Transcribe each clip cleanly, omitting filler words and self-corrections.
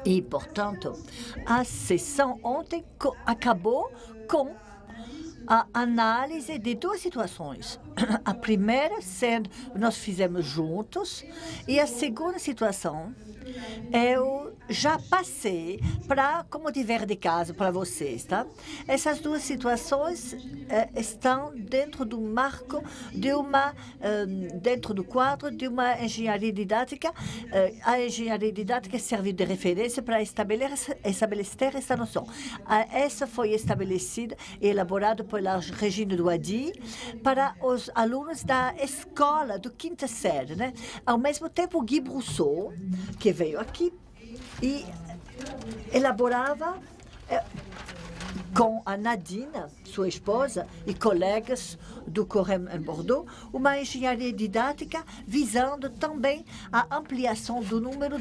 E, portanto, a sessão ontem acabou com a análise de duas situações. A primeira sendo nós fizemos juntos e a segunda situação eu já passei para como dever de casa para vocês, tá? Essas duas situações estão dentro do marco de dentro do quadro de uma engenharia didática. A engenharia didática serve de referência para estabelecer essa noção. Essa foi estabelecida e elaborada pela Regina Douady para os alunos da escola do quinta série, né? Ao mesmo tempo, Guy Brousseau, que veio aqui e elaborava com a Nadine, sua esposa, e colegas do Corém em Bordeaux, uma engenharia didática visando também a ampliação do número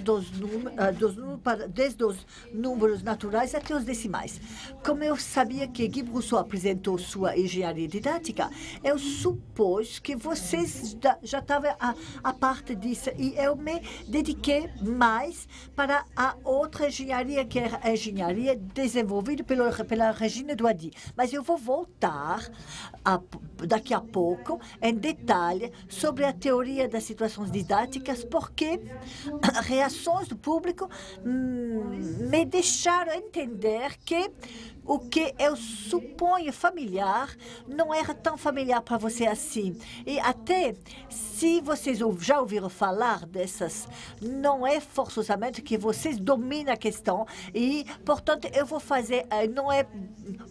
desde os números naturais até os decimais. Como eu sabia que Guy Brousseau apresentou sua engenharia didática, eu supus que vocês já estavam a parte disso e eu me dediquei mais para a outra engenharia, que era a engenharia desenvolvida pela Regina Douady. Mas eu vou voltar daqui a pouco em detalhe sobre a teoria das situações didáticas, porque reações do público me deixaram entender que o que eu suponho familiar não era tão familiar para você assim. E até se vocês já ouviram falar dessas, não é forçosamente que vocês dominam a questão e, portanto, eu vou fazer,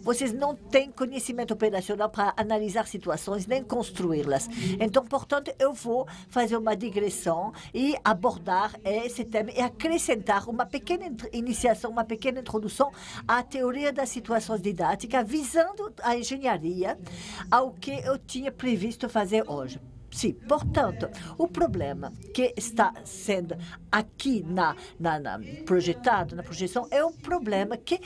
vocês não têm conhecimento operacional para analisar situações nem construí-las. Então, portanto, eu vou fazer uma digressão e abordar esse tema e acrescentar uma pequena iniciação, uma pequena introdução à teoria das situações didáticas, visando a engenharia ao que eu tinha previsto fazer hoje. Sim, portanto, o problema que está sendo aqui projetado, na projeção, é um problema que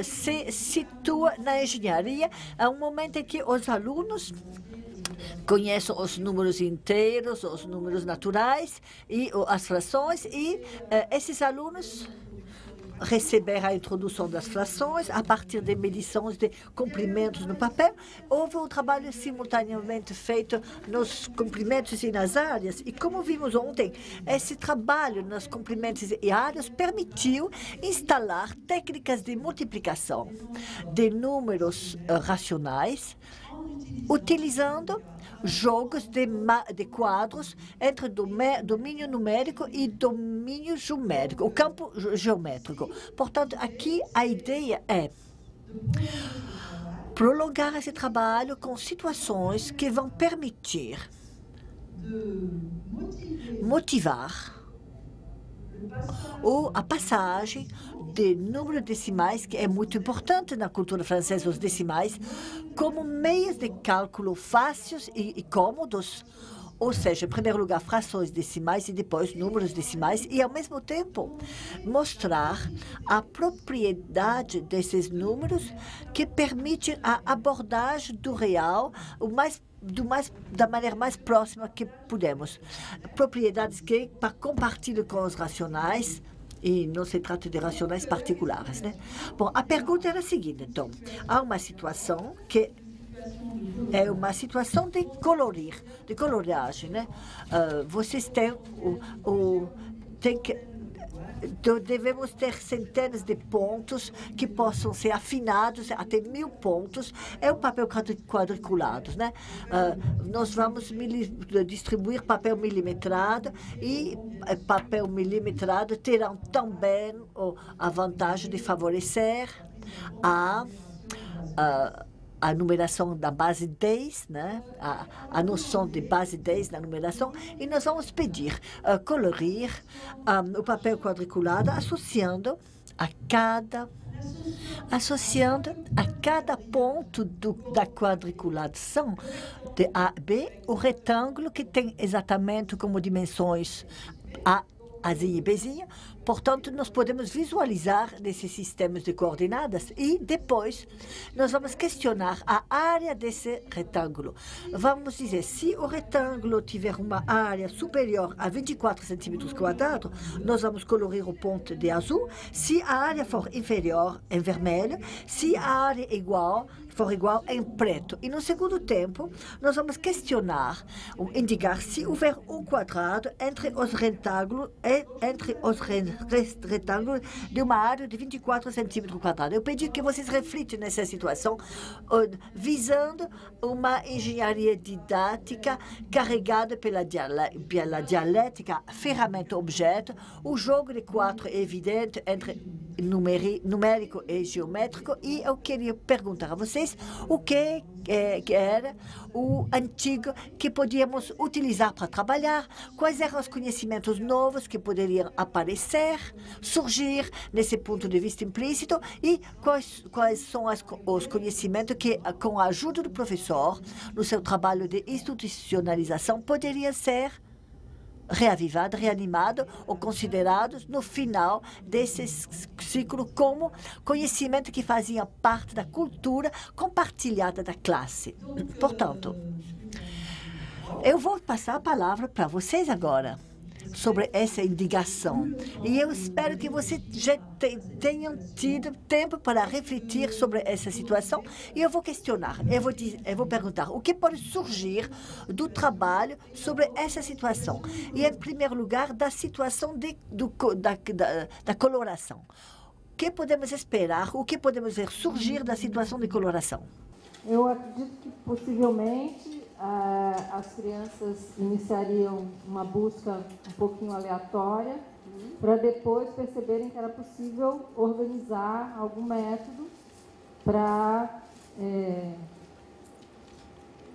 se situa na engenharia, a um momento em que os alunos conhecem os números inteiros, os números naturais e as frações, e esses alunos receber a introdução das frações a partir de medições de comprimentos no papel. Houve um trabalho simultaneamente feito nos comprimentos e nas áreas. E como vimos ontem, esse trabalho nos comprimentos e áreas permitiu instalar técnicas de multiplicação de números racionais, utilizando jogos de quadros entre domínio numérico e domínio geométrico, o campo geométrico. Portanto, aqui a ideia é prolongar esse trabalho com situações que vão permitir motivar ou a passagem de números decimais, que é muito importante na cultura francesa, os decimais, como meios de cálculo fáceis e cômodos. Ou seja, em primeiro lugar, frações decimais e depois números decimais, e, ao mesmo tempo, mostrar a propriedade desses números que permite a abordagem do real da maneira mais próxima que podemos. Propriedades que compartilham com os racionais, e não se trata de racionais particulares, né? Bom, a pergunta era a seguinte, então. Há uma situação que é uma situação de coloragem, né? Vocês têm devemos ter centenas de pontos que possam ser afinados até 1000 pontos. É um papel quadriculado, né? Nós vamos distribuir papel milimetrado e papel milimetrado terão também a vantagem de favorecer a numeração da base 10, né? A noção de base 10 na numeração, e nós vamos pedir colorir o papel quadriculado associando a cada ponto da quadriculação de A a B o retângulo que tem exatamente como dimensões A, Azinha e Bzinha, Portanto, nós podemos visualizar nesses sistemas de coordenadas e depois nós vamos questionar a área desse retângulo. Vamos dizer, se o retângulo tiver uma área superior a 24 centímetros quadrados, nós vamos colorir o ponto de azul. Se a área for inferior, em vermelho. Se a área for igual, em preto. E no segundo tempo, nós vamos questionar, indicar se houver um quadrado entre os retângulos de uma área de 24 centímetros quadrados. Eu pedi que vocês reflitam nessa situação, visando uma engenharia didática carregada pela dialética, ferramenta-objeto. O jogo de quatro é evidente entre numérico e geométrico, e eu queria perguntar a vocês o que era o antigo que podíamos utilizar para trabalhar, quais eram os conhecimentos novos que poderiam aparecer, surgir nesse ponto de vista implícito, e quais são os conhecimentos que, com a ajuda do professor, no seu trabalho de institucionalização, poderia ser reavivado, reanimado ou considerados no final desse ciclo como conhecimento que fazia parte da cultura compartilhada da classe. Portanto, eu vou passar a palavra para vocês agora sobre essa indicação. E eu espero que vocês já tenham tido tempo para refletir sobre essa situação. E eu vou questionar, eu vou perguntar o que pode surgir do trabalho sobre essa situação. E, em primeiro lugar, da situação da coloração. O que podemos esperar, o que podemos ver surgir da situação de coloração? Eu acredito que, possivelmente, as crianças iniciariam uma busca um pouquinho aleatória para depois perceberem que era possível organizar algum método para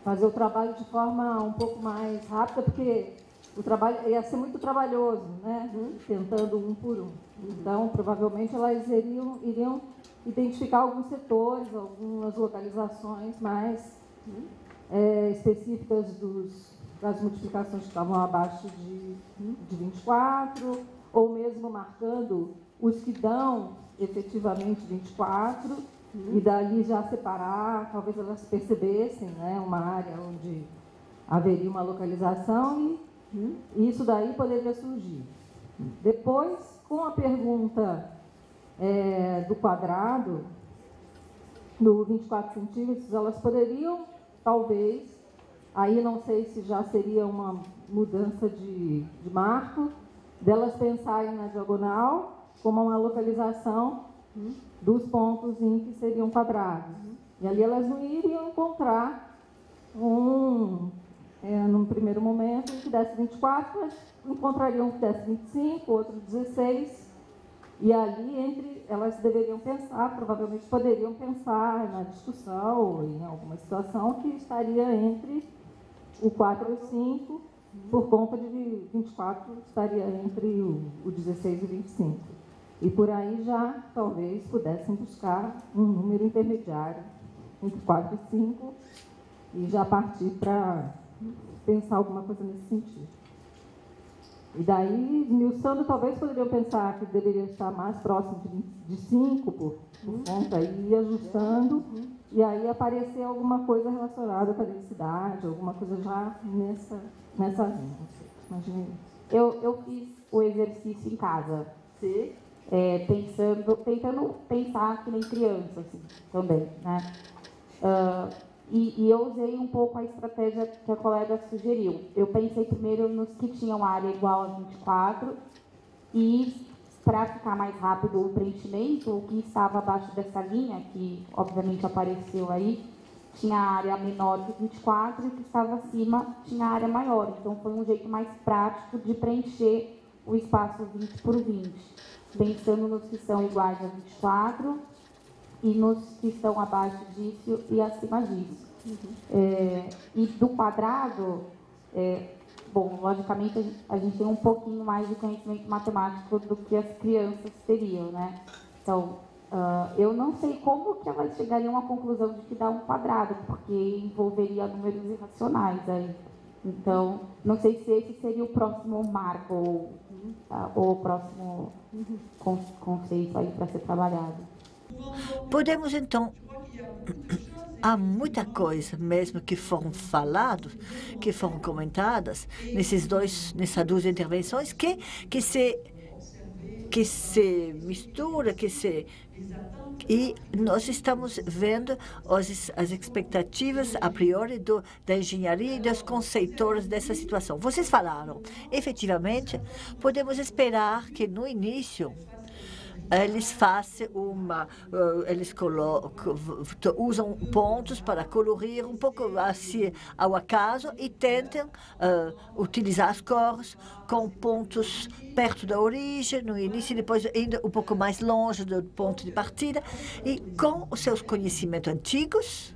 fazer o trabalho de forma um pouco mais rápida, porque o trabalho ia ser muito trabalhoso, né? Tentando um por um. Então, provavelmente, elas iriam identificar alguns setores, algumas localizações mais específicas das multiplicações que estavam abaixo de 24, ou mesmo marcando os que dão efetivamente 24, e dali já separar, talvez elas percebessem, né, uma área onde haveria uma localização, e isso daí poderia surgir. Depois, com a pergunta do quadrado, do 24 centímetros, elas poderiam, talvez, aí não sei se já seria uma mudança de marco, delas pensarem na diagonal como uma localização dos pontos em que seriam quadrados. E ali elas não iriam encontrar num primeiro momento, um que desse 24, mas encontrariam um que desse 25, outro 16, e ali elas deveriam pensar, provavelmente poderiam pensar na discussão ou em alguma situação que estaria entre o 4 e o 5, por conta de 24 estaria entre o 16 e o 25. E por aí já talvez pudessem buscar um número intermediário entre 4 e 5 e já partir para pensar alguma coisa nesse sentido. E daí, esmiuçando, talvez poderiam pensar que deveria estar mais próximo de 5 por conta, e ir ajustando, e aí aparecer alguma coisa relacionada com a densidade, alguma coisa já nessa linha. Imagine. Eu fiz o exercício em casa, tentando pensar que nem criança, assim, também, né? E eu usei um pouco a estratégia que a colega sugeriu. Eu pensei primeiro nos que tinham área igual a 24 e, para ficar mais rápido o preenchimento, o que estava abaixo dessa linha, que obviamente apareceu aí, tinha área menor que 24 e o que estava acima tinha área maior. Então, foi um jeito mais prático de preencher o espaço 20 por 20, pensando nos que são iguais a 24 e nos que estão abaixo disso e acima disso. E do quadrado, bom, logicamente a gente tem um pouquinho mais de conhecimento matemático do que as crianças teriam, né? Então, eu não sei como que elas chegariam à conclusão de que dá um quadrado, porque envolveria números irracionais aí. Então, não sei se esse seria o próximo marco, tá? Ou o próximo conceito aí para ser trabalhado. Podemos, então, há muita coisa mesmo que foram falados, que foram comentadas nessas duas intervenções que se mistura, e nós estamos vendo as expectativas a priori da engenharia e dos conceitores dessa situação. Vocês falaram, efetivamente, podemos esperar que no início eles façam eles usam pontos para colorir um pouco assim ao acaso e tentam utilizar as cores com pontos perto da origem, no início, e depois indo um pouco mais longe do ponto de partida. E com os seus conhecimentos antigos,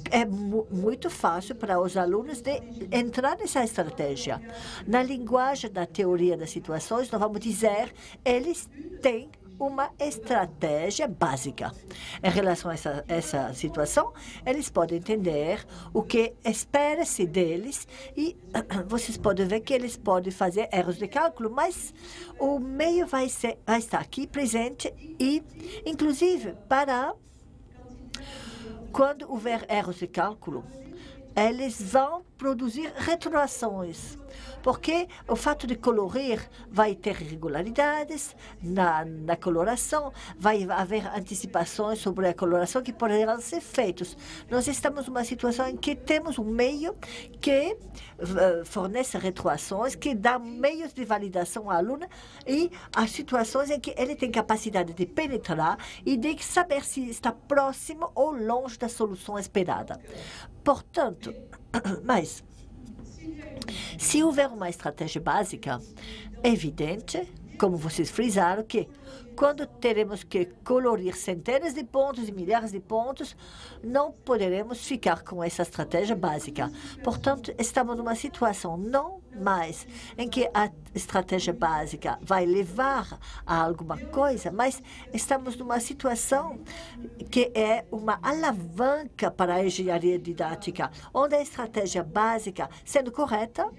é muito fácil para os alunos de entrar nessa estratégia. Na linguagem da teoria das situações, nós vamos dizer, eles têm uma estratégia básica. Em relação a essa situação, eles podem entender o que espera-se deles e vocês podem ver que eles podem fazer erros de cálculo, mas o meio vai estar aqui presente e, inclusive, para quando houver erros de cálculo, eles vão produzir retroações, porque o fato de colorir vai ter irregularidades na coloração, vai haver antecipações sobre a coloração que poderão ser feitas. Nós estamos numa situação em que temos um meio que fornece retroações, que dá meios de validação ao aluno e as situações em que ele tem capacidade de penetrar e de saber se está próximo ou longe da solução esperada. Portanto, mas se houver uma estratégia básica, é evidente, como vocês frisaram, que quando teremos que colorir centenas de pontos e milhares de pontos, não poderemos ficar com essa estratégia básica. Portanto, estamos numa situação não mais em que a estratégia básica vai levar a alguma coisa, mas estamos numa situação que é uma alavanca para a engenharia didática, onde a estratégia básica, sendo correta,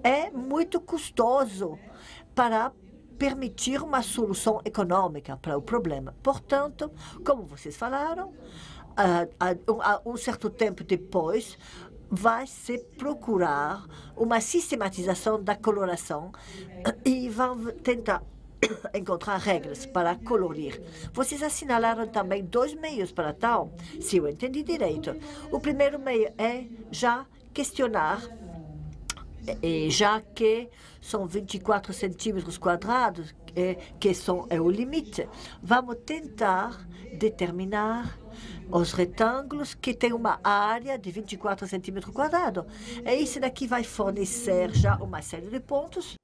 é muito custoso para permitir uma solução econômica para o problema. Portanto, como vocês falaram, um certo tempo depois, vai se procurar uma sistematização da coloração e vão tentar encontrar regras para colorir. Vocês assinalaram também 2 meios para tal, se eu entendi direito. O primeiro meio é já questionar, e já que são 24 centímetros quadrados, que é o limite, vamos tentar determinar os retângulos que têm uma área de 24 centímetros quadrados. E isso daqui vai fornecer já uma série de pontos.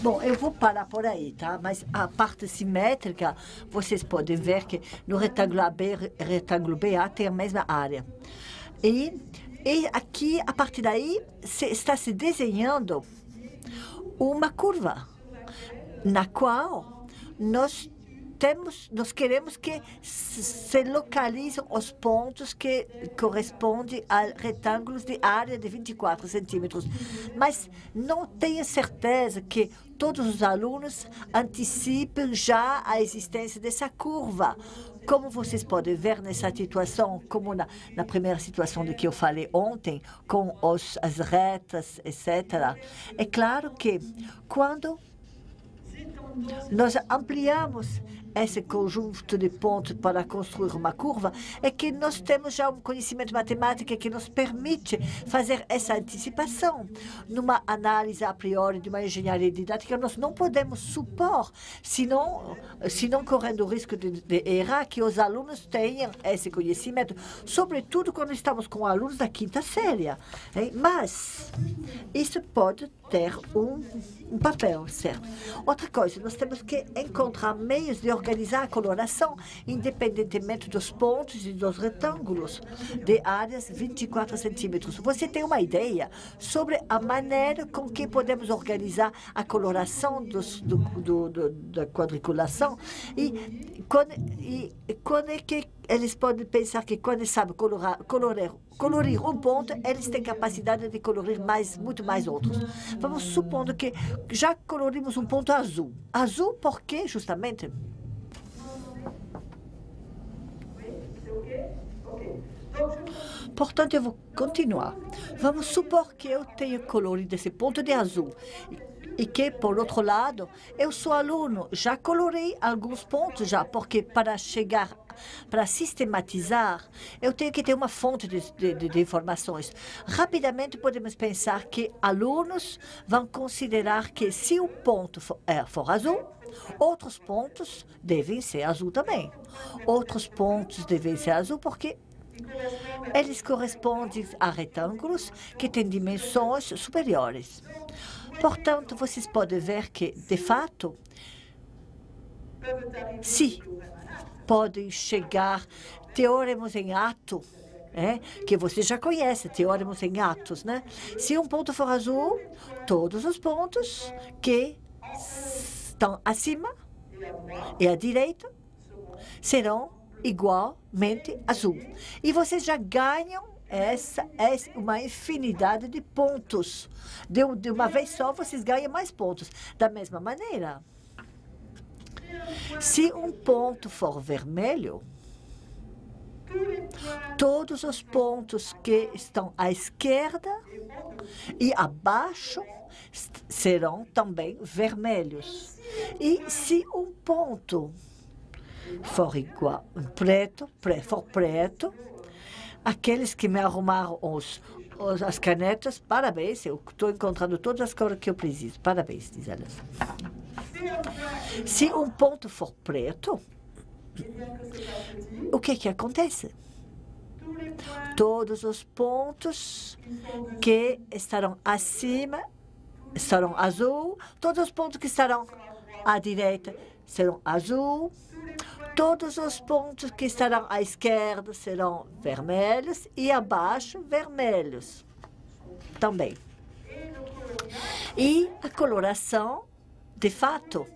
Bom, eu vou parar por aí, tá? Mas a parte simétrica, vocês podem ver que no retângulo BA tem a mesma área. E aqui, a partir daí, está se desenhando uma curva, na qual nós queremos que se localizem os pontos que correspondem a retângulos de área de 24 centímetros. Mas não tenho certeza que todos os alunos antecipem já a existência dessa curva. Como vocês podem ver nessa situação, como na primeira situação de que eu falei ontem, com as retas, etc., é claro que quando nós ampliamos esse conjunto de pontos para construir uma curva é que nós temos já um conhecimento matemático que nos permite fazer essa antecipação. Numa análise a priori de uma engenharia didática, nós não podemos supor, senão correndo o risco de errar, que os alunos tenham esse conhecimento, sobretudo quando estamos com alunos da quinta série. Hein? Mas isso pode ter um papel, certo? Outra coisa, nós temos que encontrar meios de organizar a coloração, independentemente dos pontos e dos retângulos de áreas 24 centímetros. Você tem uma ideia sobre a maneira com que podemos organizar a coloração da quadriculação? E quando é que eles podem pensar que quando eles sabem colorir um ponto, eles têm capacidade de colorir muito mais outros. Vamos supondo que já colorimos um ponto azul. Azul por quê, justamente? Portanto, eu vou continuar. Vamos supor que eu tenho colorido esse ponto de azul. E que, por outro lado, eu sou aluno, já colorei alguns pontos porque para sistematizar, eu tenho que ter uma fonte de informações. Rapidamente podemos pensar que alunos vão considerar que se o ponto for azul, outros pontos devem ser azul também. Outros pontos devem ser azul porque eles correspondem a retângulos que têm dimensões superiores. Portanto, vocês podem ver que, de fato, se podem chegar teoremas em ato, que você já conhece, teoremas em atos, né? Se um ponto for azul, todos os pontos que estão acima e à direita serão igualmente azul. E vocês já ganham essa é uma infinidade de pontos. De uma vez só, vocês ganham mais pontos. Da mesma maneira, se um ponto for vermelho, todos os pontos que estão à esquerda e abaixo serão também vermelhos. E se um ponto for igual, for preto, aqueles que me arrumaram as canetas, parabéns, eu estou encontrando todas as cores que eu preciso. Parabéns, diz ela. Se um ponto for preto, o que acontece? Todos os pontos que estarão acima serão azul, todos os pontos que estarão à direita serão azul, todos os pontos que estarão à esquerda serão vermelhos e abaixo vermelhos também. E a coloração, de fato,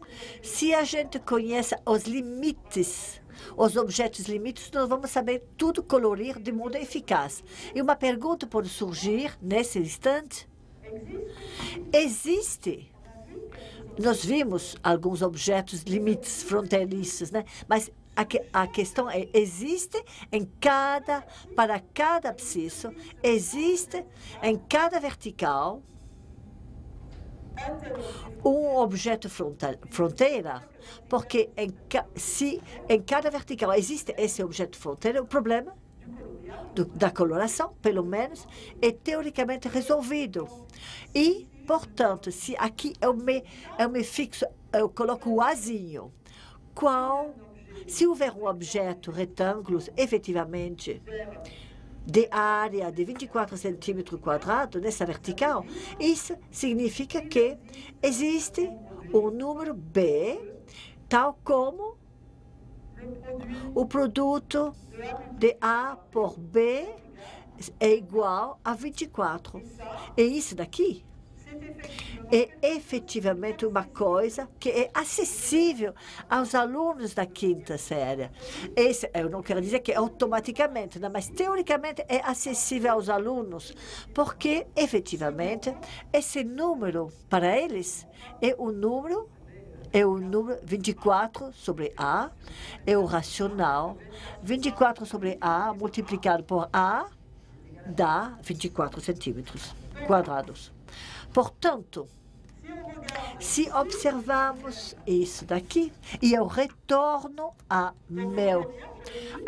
se a gente conhece os limites, os objetos limites, nós vamos saber tudo colorir de modo eficaz. E uma pergunta pode surgir nesse instante. Existe. Nós vimos alguns objetos limites fronteiriços, né? Mas a questão é, existe para cada abscisso, existe em cada vertical um objeto fronteira, porque se em cada vertical existe esse objeto fronteira, o problema da coloração, pelo menos, é teoricamente resolvido. E, portanto, se aqui eu me fixo, eu coloco o azinho, se houver um objeto retângulo, efetivamente, de área de 24 centímetros quadrados nessa vertical, isso significa que existe um número B, tal como o produto de A por B é igual a 24. E isso daqui é efetivamente uma coisa que é acessível aos alunos da quinta série. Eu não quero dizer que automaticamente, mas teoricamente é acessível aos alunos, porque efetivamente esse número para eles é o número 24 sobre A, é o racional. 24 sobre A multiplicado por A dá 24 centímetros quadrados. Portanto, se observarmos isso daqui, e eu retorno a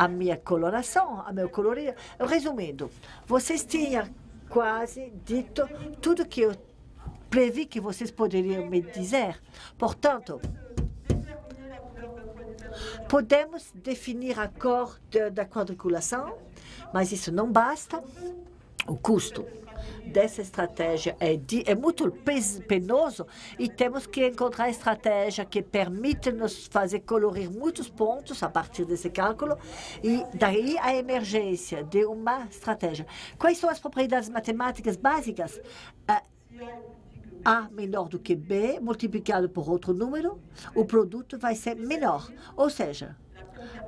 minha coloração, a meu colorido. Resumindo, vocês tinham quase dito tudo que eu previ que vocês poderiam me dizer. Portanto, podemos definir a cor da quadriculação, mas isso não basta. O custo dessa estratégia é muito penoso e temos que encontrar estratégia que permite nos fazer colorir muitos pontos a partir desse cálculo e daí a emergência de uma estratégia. Quais são as propriedades matemáticas básicas? A menor do que B multiplicado por outro número, o produto vai ser menor. Ou seja,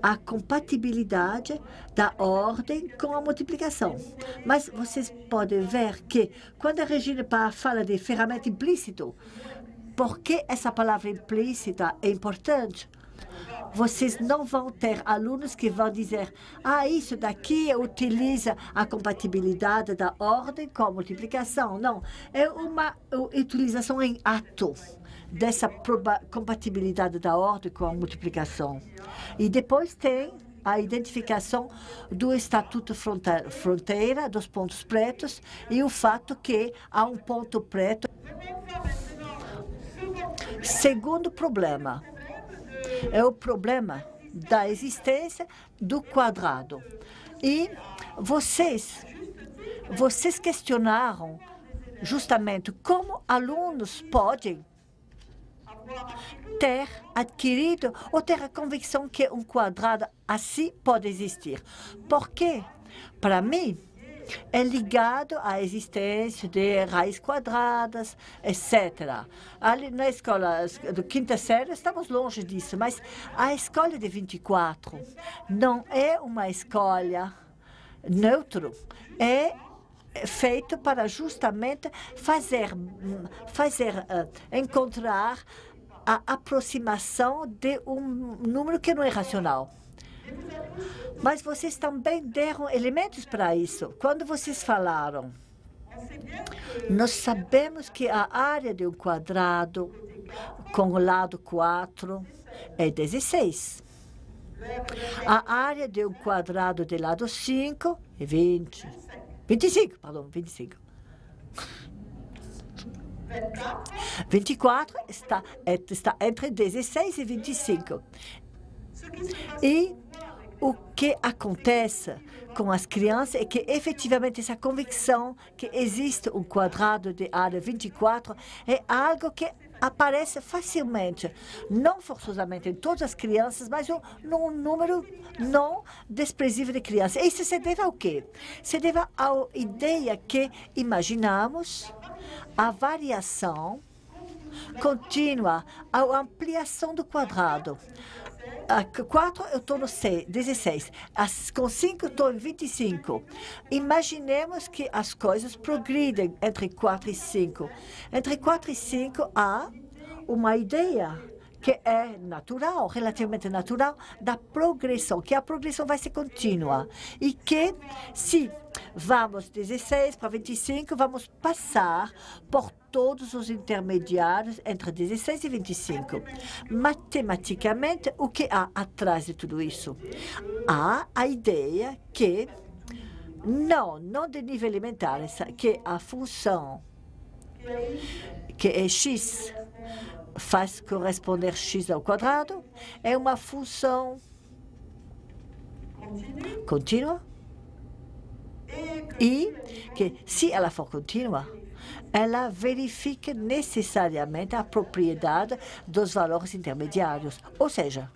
a compatibilidade da ordem com a multiplicação. Mas vocês podem ver que, quando a Regina fala de ferramenta implícito, por que essa palavra implícita é importante? Vocês não vão ter alunos que vão dizer isso daqui utiliza a compatibilidade da ordem com a multiplicação. Não, é uma utilização em ato dessa compatibilidade da ordem com a multiplicação. E depois tem a identificação do estatuto fronteira dos pontos pretos e o fato que há um ponto preto. Segundo problema é o problema da existência do quadrado. E vocês questionaram justamente como alunos podem ter adquirido ou ter a convicção que um quadrado assim pode existir. Porque, para mim, é ligado à existência de raízes quadradas, etc. Ali na escola do quinta série, estamos longe disso, mas a escola de 24 não é uma escola neutra, é feito para justamente encontrar a aproximação de um número que não é racional. Mas vocês também deram elementos para isso. Quando vocês falaram, nós sabemos que a área de um quadrado com o lado 4 é 16. A área de um quadrado de lado 5 é 25. 24 está entre 16 e 25. E o que acontece com as crianças é que, efetivamente, essa convicção que existe um quadrado de área 24 é algo que aparece facilmente, não forçosamente em todas as crianças, mas num número não desprezível de crianças. Isso se deve ao quê? Se deve à ideia que imaginamos a variação contínua, a ampliação do quadrado. A 4 eu estou no 16, com 5 eu estou em 25. Imaginemos que as coisas progridem entre 4 e 5. Entre 4 e 5 há uma ideia que é natural, relativamente natural, da progressão, que a progressão vai ser contínua. E que, se vamos 16 para 25, vamos passar por todos os intermediários entre 16 e 25. Matematicamente, o que há atrás de tudo isso? Há a ideia que, não de nível elementar, que a função, que é x, faz corresponder x ao quadrado, é uma função contínua e que, se ela for contínua, ela verifica necessariamente a propriedade dos valores intermediários. Ou seja,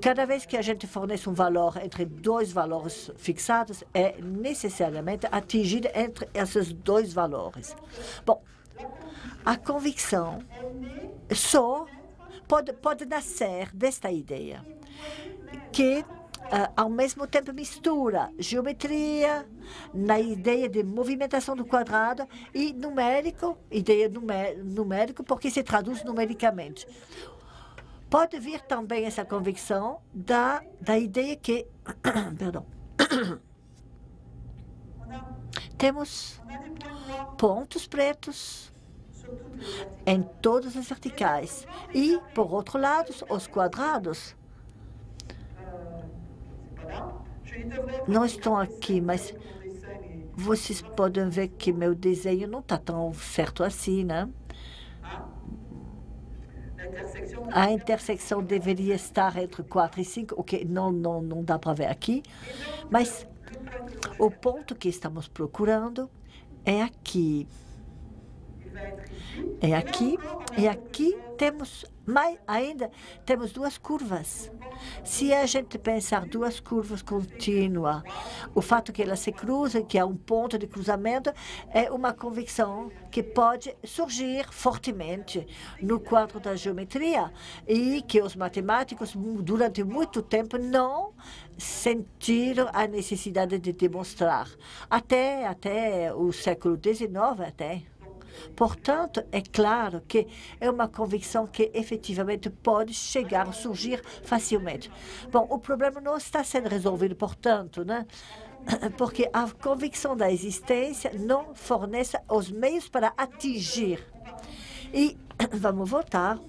cada vez que a gente fornece um valor entre dois valores fixados, é necessariamente atingido entre esses dois valores. Bom, a convicção só pode nascer desta ideia, que ao mesmo tempo mistura geometria na ideia de movimentação do quadrado e ideia numérico, porque se traduz numericamente. Pode vir também essa convicção da ideia que, perdão, temos pontos pretos em todas as verticais. E, por outro lado, os quadrados não estão aqui, mas vocês podem ver que meu desenho não está tão certo assim, né? A intersecção deveria estar entre 4 e 5, o que não dá para ver aqui, mas o ponto que estamos procurando é aqui. É aqui, e aqui temos temos duas curvas. Se a gente pensar duas curvas contínuas, o fato que elas se cruzam, que é um ponto de cruzamento, é uma convicção que pode surgir fortemente no quadro da geometria e que os matemáticos, durante muito tempo, não sentiram a necessidade de demonstrar. Até o século XIX, até. Portanto, é claro que é uma convicção que efetivamente pode chegar a surgir facilmente. Bom, o problema não está sendo resolvido, portanto, né? Porque a convicção da existência não fornece os meios para atingir. E vamos voltar.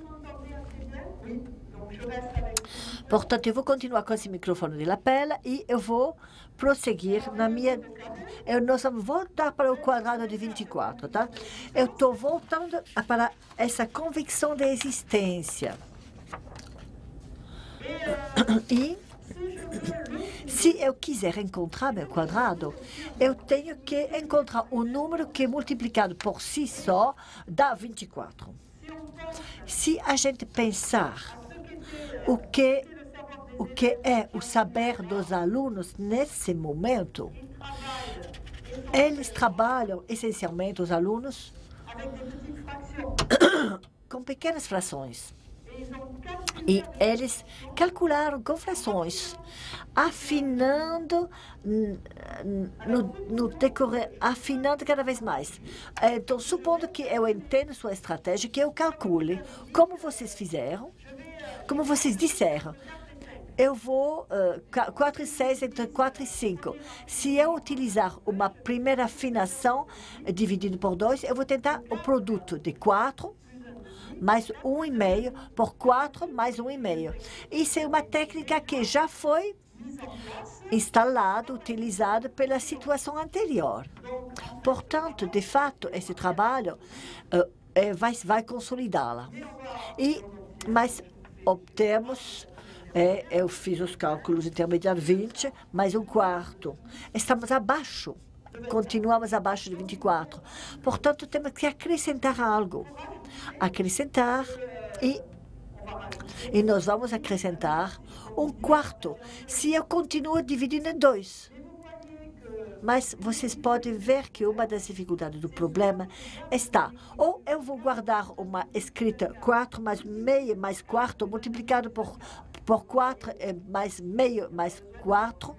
Portanto, eu vou continuar com esse microfone de lapela e eu vou prosseguir na minha... Nós vamos voltar para o quadrado de 24, tá? Eu estou voltando para essa convicção da existência. E se eu quiser encontrar meu quadrado, eu tenho que encontrar um número que, multiplicado por si só, dá 24. Se a gente pensar o que é o saber dos alunos nesse momento, eles trabalham essencialmente, os alunos, com pequenas frações. E eles calcularam com frações, afinando no decorrer, afinando cada vez mais. Então, supondo que eu entenda sua estratégia, que eu calcule como vocês fizeram, como vocês disseram. Eu vou 4 e 6 entre 4 e 5. Se eu utilizar uma primeira afinação dividido por 2, eu vou tentar o produto de 4 mais 1,5 por 4 mais 1,5. Isso é uma técnica que já foi instalada, utilizada pela situação anterior. Portanto, de fato, esse trabalho vai consolidá-la. Mas obtemos... eu fiz os cálculos intermediários 20, mais um quarto. Estamos abaixo, continuamos abaixo de 24. Portanto, temos que acrescentar algo. Acrescentar e nós vamos acrescentar um quarto, se eu continuo dividindo em 2. Mas vocês podem ver que uma das dificuldades do problema está, ou eu vou guardar uma escrita 4 mais meio mais quarto multiplicado por 4 mais meio mais 4.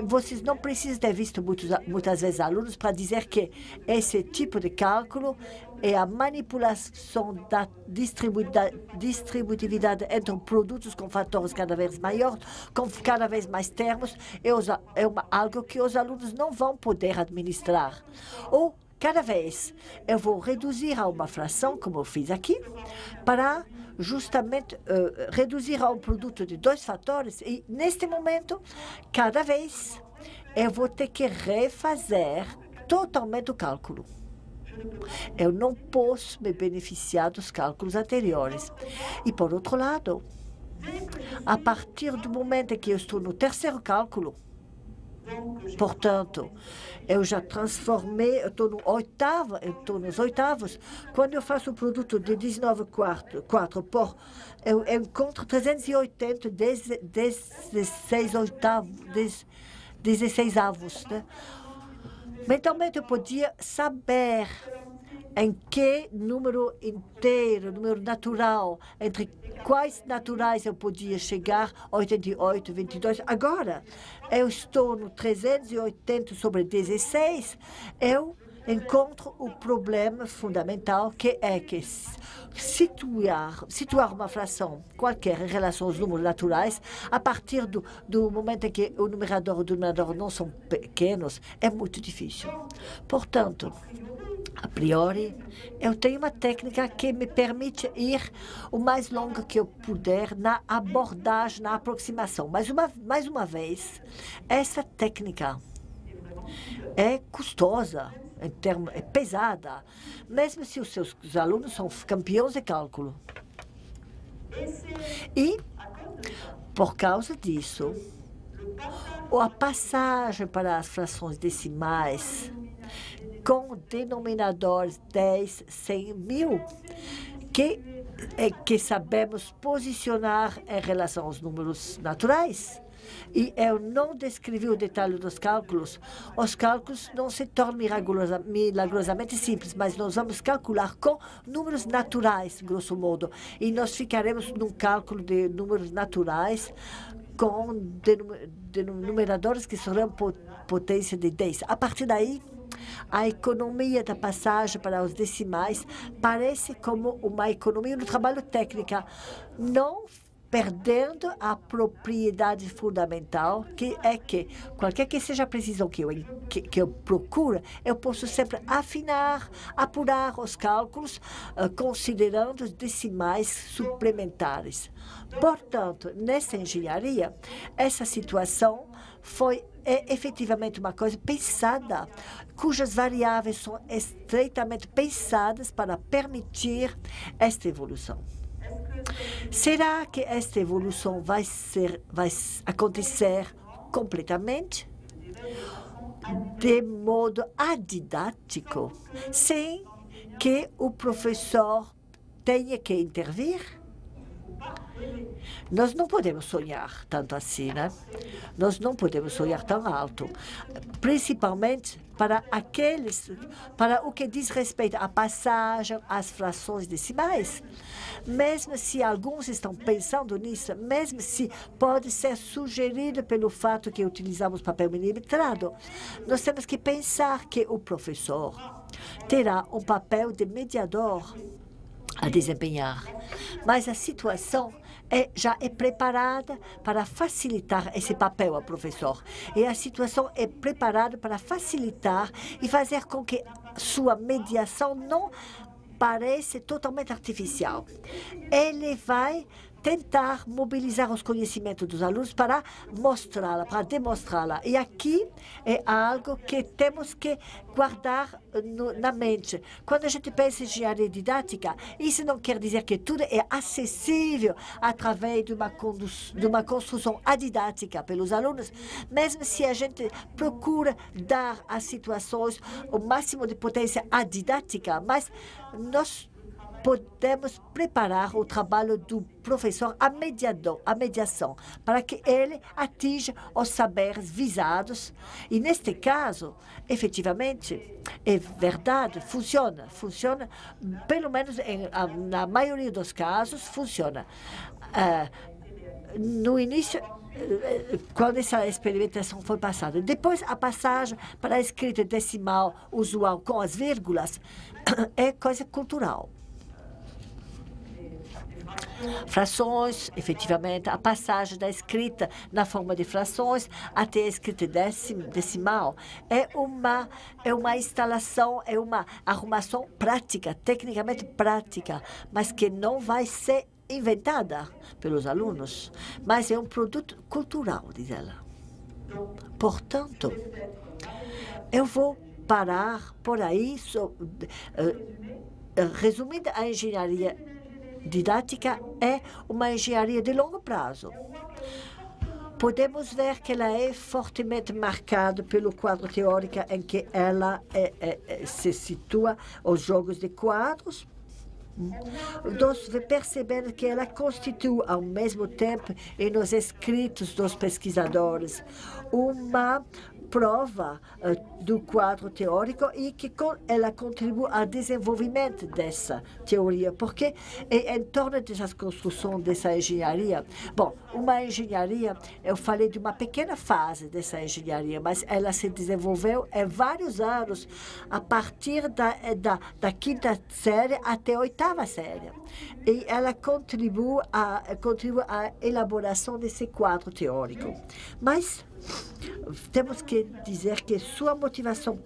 Vocês não precisam ter visto muitas vezes alunos para dizer que esse tipo de cálculo é a manipulação da distributividade entre produtos com fatores cada vez maiores, com cada vez mais termos, algo que os alunos não vão poder administrar. Ou, cada vez, eu vou reduzir a uma fração, como eu fiz aqui, para justamente reduzir a um produto de 2 fatores. E, neste momento, cada vez, eu vou ter que refazer totalmente o cálculo. Eu não posso me beneficiar dos cálculos anteriores. E, por outro lado, a partir do momento em que eu estou no terceiro cálculo, portanto, eu já transformei, eu estou nos oitavos. Quando eu faço o produto de 19 4 eu encontro 380, 16 avos, né? Mentalmente, eu podia saber em que número inteiro, número natural, entre quais naturais eu podia chegar, 88, 22. Agora, eu estou no 380 sobre 16, eu encontro o problema fundamental, que é que situar uma fração qualquer em relação aos números naturais, a partir do momento em que o numerador e o denominador não são pequenos, é muito difícil. Portanto, A priori, eu tenho uma técnica que me permite ir o mais longo que eu puder na abordagem, na aproximação. Mas, mais uma vez, essa técnica é custosa, é pesada, mesmo se os seus alunos são campeões de cálculo. E, por causa disso, a passagem para as frações decimais com denominadores 10, 100, 1000, que sabemos posicionar em relação aos números naturais. E eu não descrevi o detalhe dos cálculos. Os cálculos não se tornam milagrosamente simples, mas nós vamos calcular com números naturais, grosso modo. E nós ficaremos num cálculo de números naturais com denominadores que serão potência de 10. A partir daí, a economia da passagem para os decimais parece como uma economia no trabalho técnico, não perdendo a propriedade fundamental, que é que, qualquer que seja a precisão que eu procuro, eu posso sempre afinar, apurar os cálculos, considerando os decimais suplementares. Portanto, nessa engenharia, essa situação é efetivamente uma coisa pensada, cujas variáveis são estreitamente pensadas para permitir esta evolução. Será que esta evolução vai acontecer completamente de modo adidático, sem que o professor tenha que intervir? Nós não podemos sonhar tanto assim, né? Nós não podemos sonhar tão alto, principalmente para o que diz respeito à passagem às frações decimais. Mesmo se alguns estão pensando nisso, mesmo se pode ser sugerido pelo fato que utilizamos papel milimetrado, nós temos que pensar que o professor terá um papel de mediador a desempenhar. Mas a situação já é preparada para facilitar esse papel ao professor. E a situação é preparada para facilitar e fazer com que sua mediação não pareça totalmente artificial. Ele vai tentar mobilizar os conhecimentos dos alunos para mostrá-la, para demonstrá-la. E aqui é algo que temos que guardar na mente. Quando a gente pensa em engenharia didática, isso não quer dizer que tudo é acessível através de uma construção adidática pelos alunos, mesmo se a gente procura dar às situações o máximo de potência adidática, mas nós podemos preparar o trabalho do professor a mediação, para que ele atinja os saberes visados. E, neste caso, efetivamente, é verdade, funciona, pelo menos na maioria dos casos, funciona. No início, quando essa experimentação foi passada. Depois, a passagem para a escrita decimal usual com as vírgulas é coisa cultural. Frações, efetivamente, a passagem da escrita na forma de frações até a escrita decimal é uma instalação, é uma arrumação prática, tecnicamente prática, mas que não vai ser inventada pelos alunos, mas é um produto cultural, diz ela. Portanto, eu vou parar por aí, resumindo, a engenharia didática é uma engenharia de longo prazo. Podemos ver que ela é fortemente marcada pelo quadro teórico em que ela se situa, os jogos de quadros. Nós percebemos que ela constitui, ao mesmo tempo, e nos escritos dos pesquisadores, uma prova do quadro teórico e que ela contribui ao desenvolvimento dessa teoria, porque em torno dessa construção dessa engenharia, bom, uma engenharia, eu falei de uma pequena fase dessa engenharia, mas ela se desenvolveu em vários anos, a partir da quinta série até a oitava série. E ela contribui à elaboração desse quadro teórico. Mas temos que dizer que sua motivação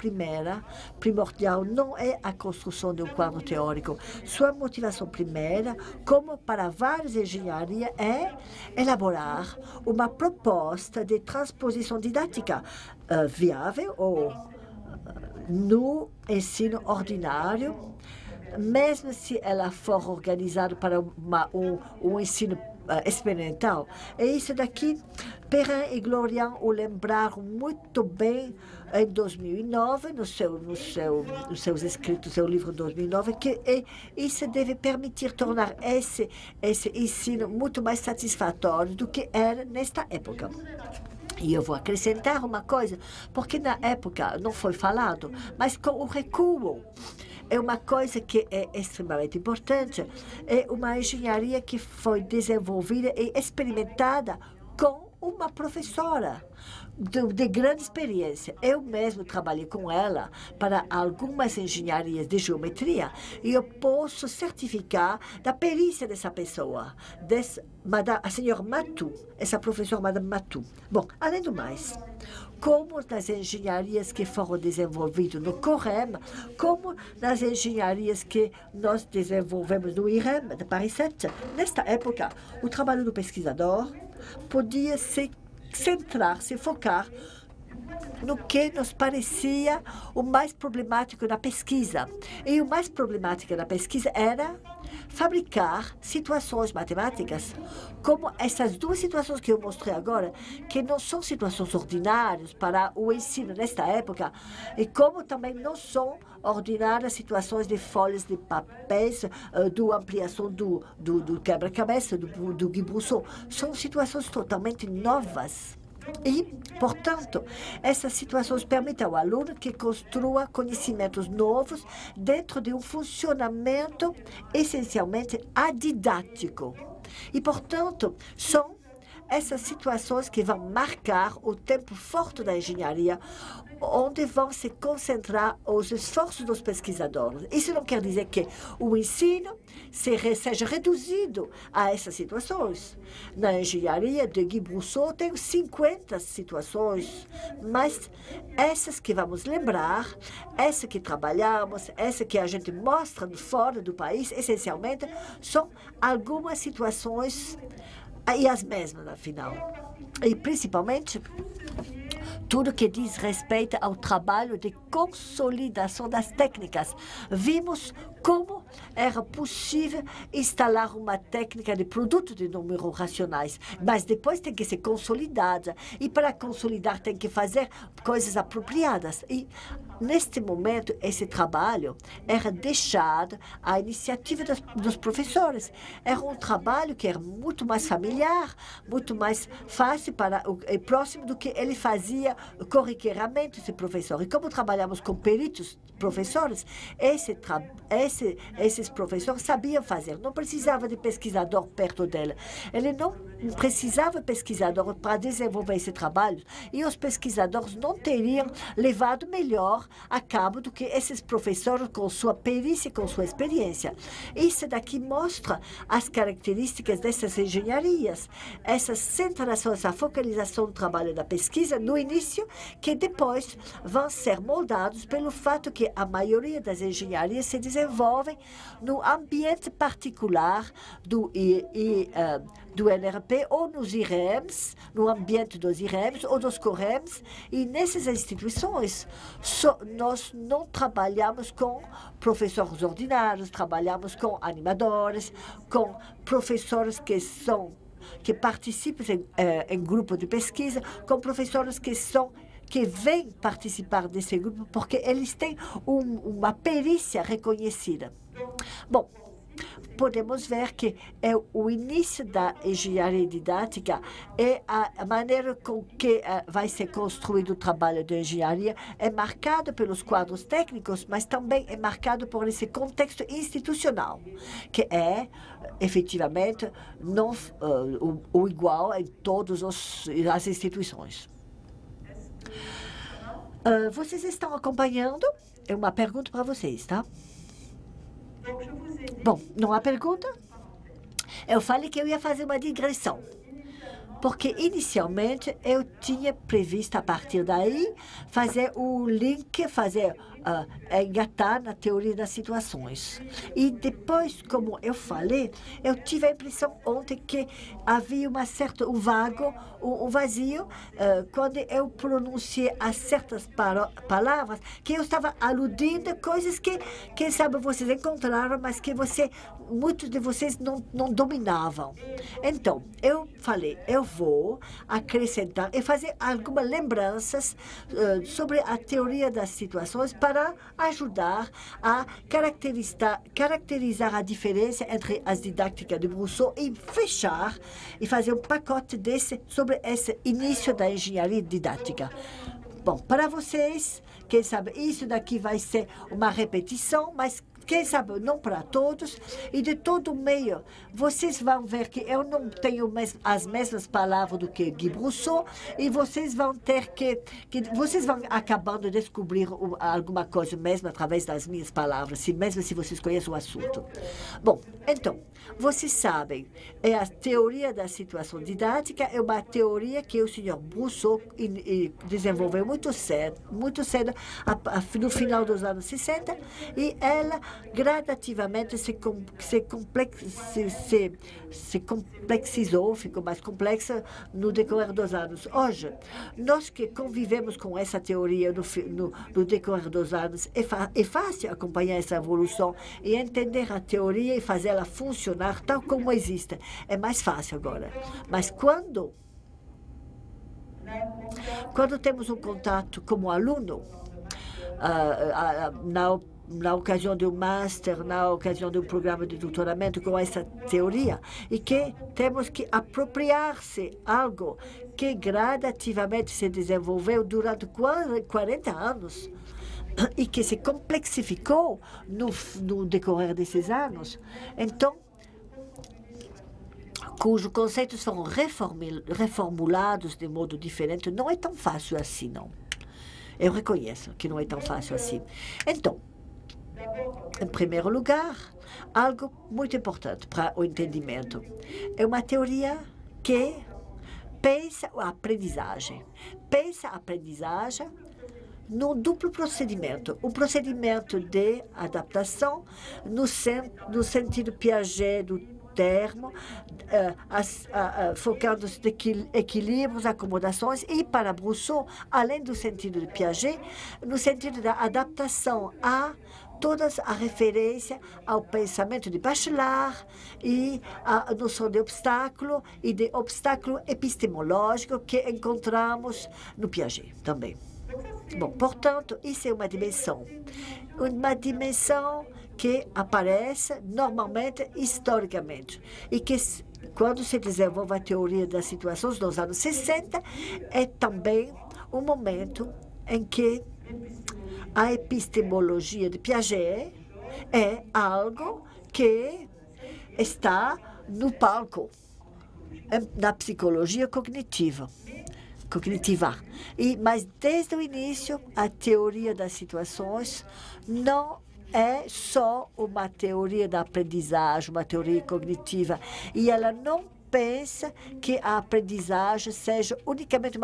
primordial, não é a construção de um quadro teórico. Sua motivação primeira, como para várias engenharias, é elaborar uma proposta de transposição didática viável ou no ensino ordinário, mesmo se ela for organizada para um ensino experimental. E isso daqui, Perrin e Glorian o lembraram muito bem em 2009, nos seus escritos, seu livro 2009, que isso deve permitir tornar esse ensino muito mais satisfatório do que era nesta época. E eu vou acrescentar uma coisa, porque na época não foi falado, mas com o recuo, é uma coisa que é extremamente importante. É uma engenharia que foi desenvolvida e experimentada com uma professora de grande experiência. Eu mesmo trabalhei com ela para algumas engenharias de geometria e eu posso certificar da perícia dessa pessoa, a senhora Matou, essa professora Madame Matou. Bom, além do mais, como nas engenharias que foram desenvolvidas no COREM, como nas engenharias que nós desenvolvemos no IREM, de Paris 7, nesta época, o trabalho do pesquisador podia se centrar, se focar no que nos parecia o mais problemático da pesquisa. E o mais problemático da pesquisa era fabricar situações matemáticas, como essas duas situações que eu mostrei agora, que não são situações ordinárias para o ensino nesta época, e como também não são ordinárias situações de folhas de papéis, do ampliação do quebra-cabeça, do Guy Brousseau. São situações totalmente novas. E, portanto, essas situações permitem ao aluno que construa conhecimentos novos dentro de um funcionamento essencialmente adidático. E, portanto, são essas situações que vão marcar o tempo forte da engenharia, onde vão se concentrar os esforços dos pesquisadores. Isso não quer dizer que o ensino seja reduzido a essas situações. Na engenharia de Guy Brousseau tem 50 situações, mas essas que vamos lembrar, essa que trabalhamos, essa que a gente mostra fora do país, essencialmente, são algumas situações e as mesmas, afinal. E, principalmente, tudo que diz respeito ao trabalho de consolidação das técnicas. Vimos como era possível instalar uma técnica de produto de números racionais, mas depois tem que ser consolidada. E para consolidar tem que fazer coisas apropriadas. E, neste momento, esse trabalho era deixado à iniciativa dos professores. Era um trabalho que era muito mais familiar, muito mais fácil e próximo do que ele fazia corriqueiramente, esse professor. E como trabalhamos com peritos professores, esses professores sabiam fazer. Não precisava de pesquisador perto dele. Ele não precisava de pesquisador para desenvolver esse trabalho. E os pesquisadores não teriam levado melhor a cabo do que esses professores com sua perícia e com sua experiência. Isso daqui mostra as características dessas engenharias, essa centração, essa focalização do trabalho da pesquisa no início, que depois vão ser moldados pelo fato que a maioria das engenharias se desenvolvem no ambiente particular do NRP ou nos IREMs, no ambiente dos IREMs ou dos COREMs, e nessas instituições nós não trabalhamos com professores ordinários, trabalhamos com animadores, com professores que participam em grupo de pesquisa, com professores que vêm participar desse grupo porque eles têm uma perícia reconhecida. Bom, podemos ver que o início da engenharia didática e a maneira com que vai ser construído o trabalho de engenharia é marcado pelos quadros técnicos, mas também é marcado por esse contexto institucional, que é, efetivamente, não o igual em todas as instituições. Vocês estão acompanhando? É uma pergunta para vocês, tá? Bom, não há pergunta? Eu falei que eu ia fazer uma digressão. porque inicialmente eu tinha previsto, a partir daí, fazer o link, engatar na teoria das situações. E depois, como eu falei, eu tive a impressão ontem que havia um vazio, quando eu pronunciei as certas palavras, que eu estava aludindo a coisas que, quem sabe, vocês encontraram, mas que muitos de vocês não dominavam. Então, eu falei, eu vou acrescentar e fazer algumas lembranças sobre a teoria das situações para ajudar a caracterizar a diferença entre as didáticas de Brousseau e fechar e fazer um pacote sobre esse início da engenharia didática. Bom, para vocês, quem sabe, isso daqui vai ser uma repetição, mas quem sabe, não para todos, e de todo meio, vocês vão ver que eu não tenho as mesmas palavras do que Guy Brousseau, e vocês vão ter vocês vão acabando de descobrir alguma coisa mesmo através das minhas palavras, mesmo se vocês conhecem o assunto. Bom, então, vocês sabem, a teoria da situação didática é uma teoria que o senhor Brousseau desenvolveu muito cedo, no final dos anos 60, e ela gradativamente se complexizou, ficou mais complexa no decorrer dos anos. Hoje, nós que convivemos com essa teoria no decorrer dos anos, é fácil acompanhar essa evolução e entender a teoria e fazê-la funcionar tal como existe. É mais fácil agora. Mas quando temos um contato como aluno, na ocasião de um master, na ocasião de um programa de doutoramento com essa teoria, e que temos que apropriar-se algo que gradativamente se desenvolveu durante 40 anos e que se complexificou no decorrer desses anos, então, cujos conceitos foram reformulados de modo diferente, não é tão fácil assim, não. Eu reconheço que não é tão fácil assim. Então, em primeiro lugar, algo muito importante para o entendimento. É uma teoria que pensa a aprendizagem. Pensa a aprendizagem num duplo procedimento. Um procedimento de adaptação no sentido Piaget do termo, focando-se em equilíbrios, acomodações, e para Brousseau, além do sentido de Piaget, no sentido da adaptação a todas a referência ao pensamento de Bachelard e a noção de obstáculo e de obstáculo epistemológico que encontramos no Piaget também. Bom, portanto, isso é uma dimensão que aparece normalmente historicamente e que, quando se desenvolve a teoria das situações nos anos 60, é também um momento em que a epistemologia de Piaget é algo que está no palco, na psicologia cognitiva. Mas desde o início, a teoria das situações não é só uma teoria da aprendizagem, uma teoria cognitiva, e ela não pensa que a aprendizagem seja unicamente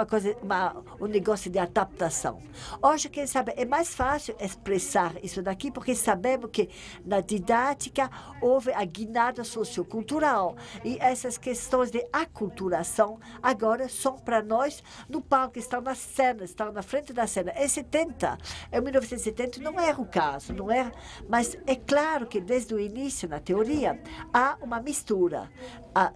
um negócio de adaptação. Hoje, quem sabe, é mais fácil expressar isso daqui, porque sabemos que na didática houve a guinada sociocultural, e essas questões de aculturação agora são para nós no palco, estão na cena, estão na frente da cena. Em 1970 não era o caso, não era, mas é claro que desde o início, na teoria, há uma mistura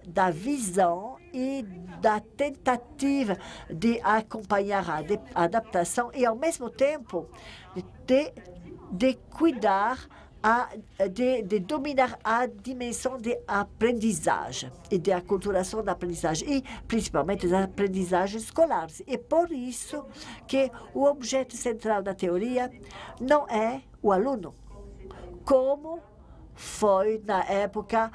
da visão e da tentativa de acompanhar a adaptação e, ao mesmo tempo, de cuidar, de dominar a dimensão de aprendizagem e de aculturação da aprendizagem, e principalmente das aprendizagens escolares. E por isso que o objeto central da teoria não é o aluno, como foi, na época,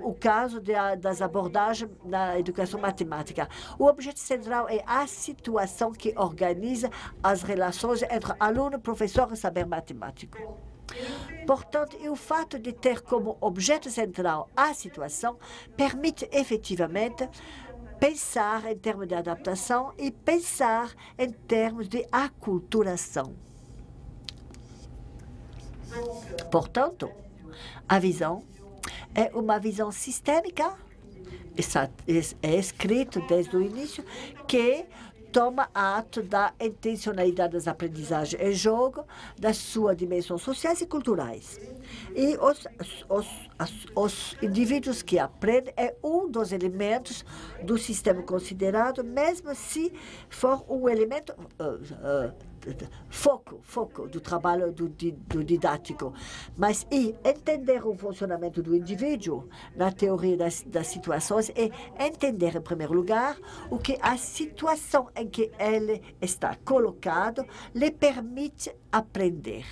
o caso das abordagens na educação matemática. O objeto central é a situação que organiza as relações entre aluno, professor e saber matemático. Portanto, o fato de ter como objeto central a situação permite efetivamente pensar em termos de adaptação e pensar em termos de aculturação. Portanto, a visão é uma visão sistêmica, é escrito desde o início, que toma ato da intencionalidade das aprendizagens em jogo, das suas dimensões sociais e culturais. E os indivíduos que aprendem é um dos elementos do sistema considerado, mesmo se for um elemento foco do trabalho do didático. Mas entender o funcionamento do indivíduo na teoria das situações é entender, em primeiro lugar, o que a situação em que ele está colocado lhe permite aprender.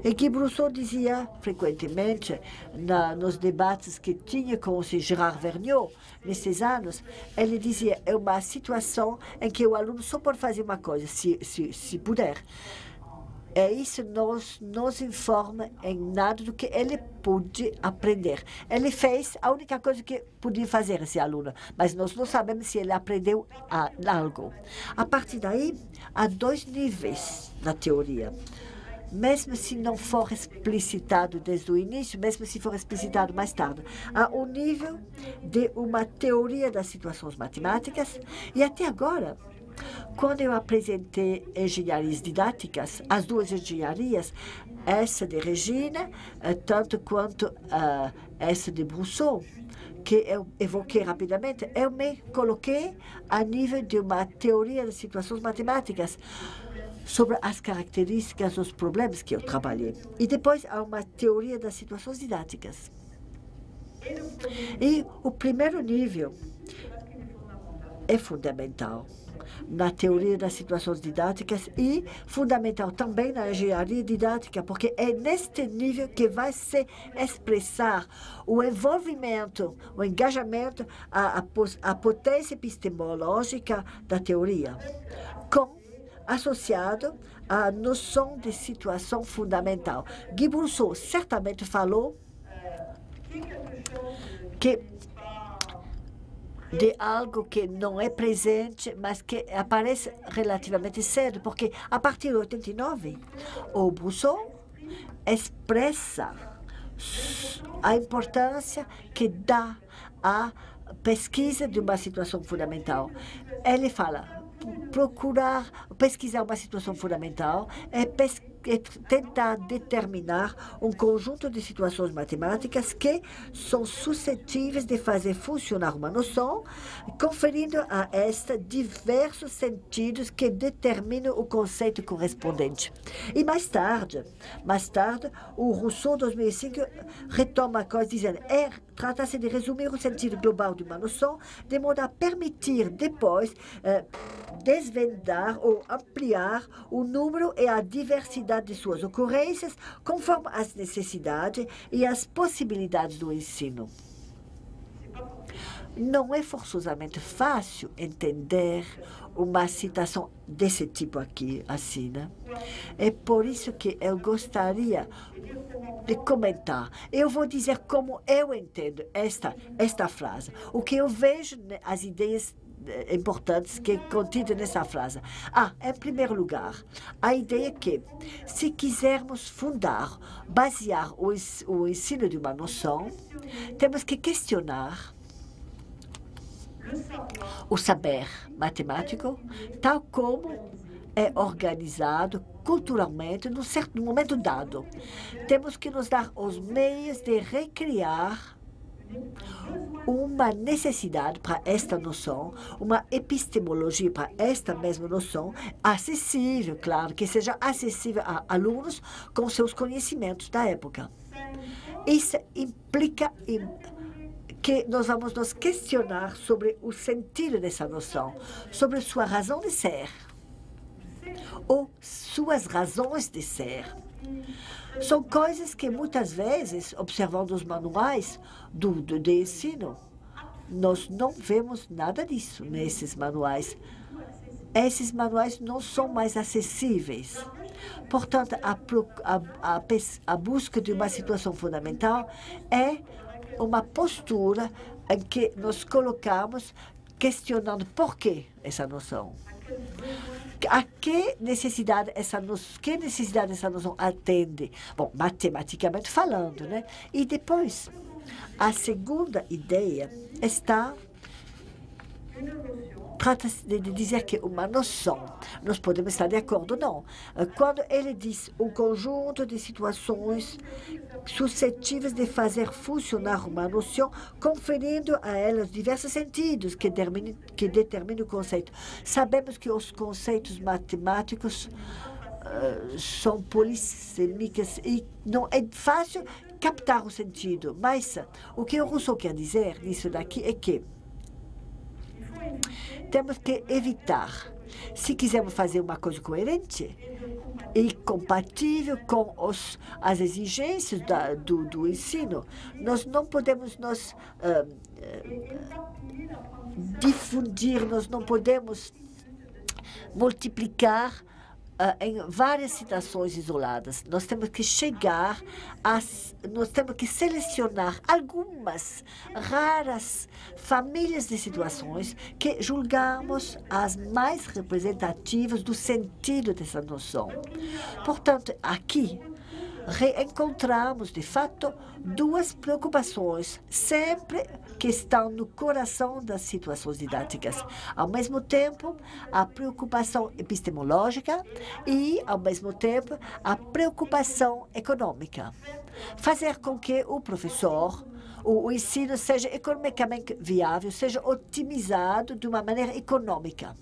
E Guy Rousseau dizia frequentemente, nos debates que tinha com o Gérard Vergniaud, nesses anos, ele dizia, é uma situação em que o aluno só pode fazer uma coisa, se puder. E isso nos informa em nada do que ele pôde aprender. Ele fez a única coisa que podia fazer, esse aluno, mas nós não sabemos se ele aprendeu algo. A partir daí, há dois níveis na teoria. Mesmo se não for explicitado desde o início, mesmo se for explicitado mais tarde, há o nível de uma teoria das situações matemáticas. E até agora, quando eu apresentei engenharias didáticas, as duas engenharias, essa de Regina, tanto quanto essa de Rousseau, que eu evoquei rapidamente, eu me coloquei a nível de uma teoria das situações matemáticas, sobre as características dos problemas que eu trabalhei. E depois há uma teoria das situações didáticas. E o primeiro nível é fundamental na teoria das situações didáticas e fundamental também na engenharia didática, porque é neste nível que vai se expressar o envolvimento, o engajamento, a potência epistemológica da teoria, associado à noção de situação fundamental. Guy Rousseau certamente falou que de algo que não é presente, mas que aparece relativamente cedo, porque a partir de 89, o Rousseau expressa a importância que dá à pesquisa de uma situação fundamental. Ele fala, pesquisar uma situação fundamental é tentar determinar um conjunto de situações matemáticas que são suscetíveis de fazer funcionar uma noção, conferindo a esta diversos sentidos que determinam o conceito correspondente. E mais tarde, o Rousseau, 2005, retoma a coisa dizendo, trata-se de resumir o sentido global de uma noção, de modo a permitir depois desvendar ou ampliar o número e a diversidade de suas ocorrências conforme as necessidades e as possibilidades do ensino. Não é forçosamente fácil entender uma citação desse tipo aqui, assim, né? É por isso que eu gostaria de comentar. Eu vou dizer como eu entendo esta frase. O que eu vejo, as ideias importantes que contidas nessa frase. Em primeiro lugar, a ideia que, se quisermos basear o ensino de uma noção, temos que questionar o saber matemático, tal como é organizado culturalmente num certo momento dado. Temos que nos dar os meios de recriar uma necessidade para esta noção, uma epistemologia para esta mesma noção, acessível, claro, que seja acessível a alunos com seus conhecimentos da época. Isso implica que nós vamos nos questionar sobre o sentido dessa noção, sobre sua razão de ser, ou suas razões de ser. São coisas que muitas vezes, observando os manuais de ensino, nós não vemos nada disso nesses manuais. Esses manuais não são mais acessíveis. Portanto, a busca de uma situação fundamental é uma postura em que nos colocamos questionando por que essa noção. Que necessidade essa noção atende? Bom, matematicamente falando, né? E depois, a segunda ideia trata-se de dizer que uma noção, nós podemos estar de acordo ou não, quando ele diz um conjunto de situações suscetíveis de fazer funcionar uma noção, conferindo a elas diversos sentidos que determinam o conceito. Sabemos que os conceitos matemáticos são polissêmicos e não é fácil captar o sentido, mas o que o Rousseau quer dizer nisso daqui é que temos que evitar, se quisermos fazer uma coisa coerente e compatível com as exigências do ensino, nós não podemos difundir, nós não podemos multiplicar em várias situações isoladas. Nós temos que nós temos que selecionar algumas raras famílias de situações que julgamos as mais representativas do sentido dessa noção. Portanto, aqui reencontramos, de fato, duas preocupações, sempre que estão no coração das situações didáticas. Ao mesmo tempo, a preocupação epistemológica e, ao mesmo tempo, a preocupação econômica. Fazer com que o professor, o ensino seja economicamente viável, seja otimizado de uma maneira econômica.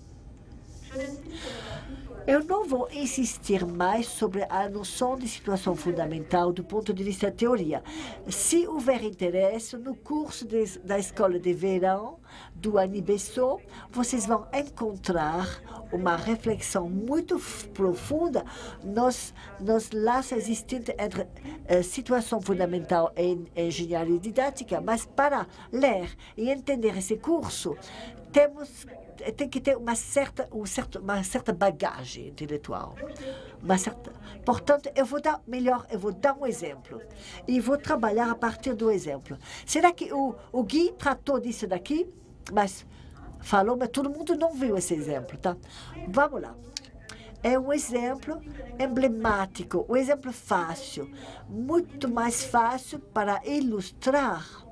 Eu não vou insistir mais sobre a noção de situação fundamental do ponto de vista da teoria. Se houver interesse, no curso da Escola de Verão do Anibesso, vocês vão encontrar uma reflexão muito profunda nos laços existentes entre situação fundamental e engenharia didática. Mas para ler e entender esse curso, tem que ter uma certa bagagem intelectual. Portanto, eu vou dar um exemplo. E vou trabalhar a partir do exemplo. Será que o Gui tratou disso daqui? Mas falou, mas todo mundo não viu esse exemplo, tá? Vamos lá. É um exemplo emblemático, um exemplo fácil, muito mais fácil para ilustrar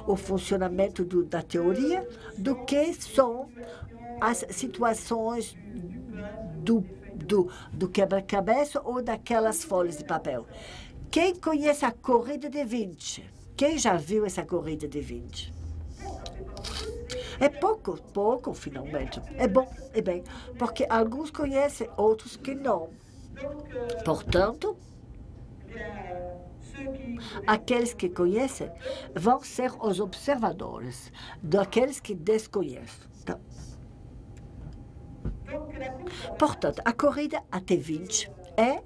o funcionamento da teoria do que são as situações do quebra-cabeça ou daquelas folhas de papel. Quem conhece a corrida de 20? Quem já viu essa corrida de 20? É pouco, finalmente. É bom, é bem, porque alguns conhecem, outros que não. Portanto, aqueles que conhecem vão ser os observadores daqueles que desconhecem. Tá? Portanto, a corrida até 20 é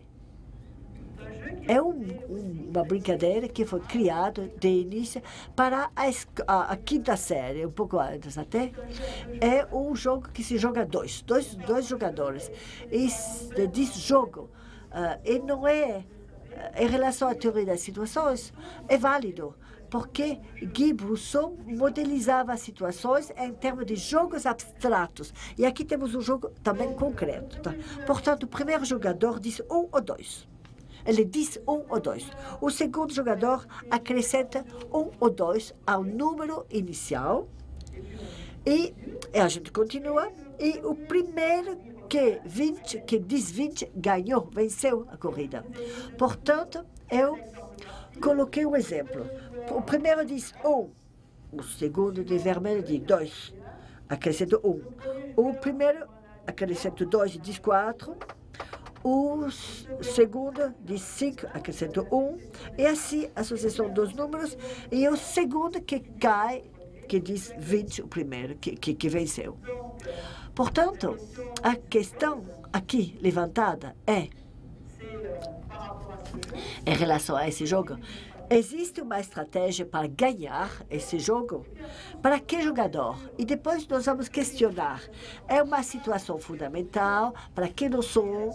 uma brincadeira que foi criada de início para a quinta série, um pouco antes até. É um jogo que se joga dois jogadores. Esse jogo, e não é, em relação à teoria das situações, é válido, porque Guy Rousseau modelizava as situações em termos de jogos abstratos. E aqui temos um jogo também concreto. Tá? Portanto, o primeiro jogador diz 1 ou 2. Ele diz 1 ou 2. O segundo jogador acrescenta 1 ou 2 ao número inicial. E a gente continua. E o primeiro que diz 20 ganhou, venceu a corrida. Portanto, eu coloquei um exemplo. O primeiro diz 1. O segundo de vermelho diz 2. Acrescento 1. O primeiro acrescento 2 e diz 4. O segundo diz 5, acrescento 1. E assim, a sucessão dos números. E o segundo que cai, que diz 20, o primeiro, que venceu. Portanto, a questão aqui levantada é, em relação a esse jogo, Existe uma estratégia para ganhar esse jogo? Para que jogador? E depois nós vamos questionar. É uma situação fundamental, para que não são,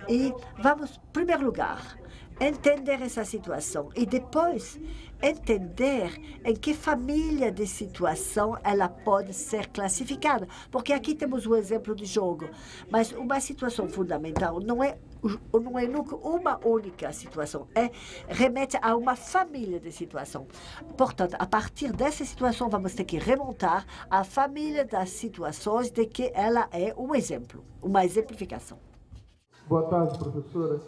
e vamos, em primeiro lugar, entender essa situação e depois entender em que família de situação ela pode ser classificada. Porque aqui temos um exemplo de jogo, mas uma situação fundamental não é nunca uma única situação, remete a uma família de situação. Portanto, a partir dessa situação, vamos ter que remontar a família das situações de que ela é um exemplo, uma exemplificação. Boa tarde, professora.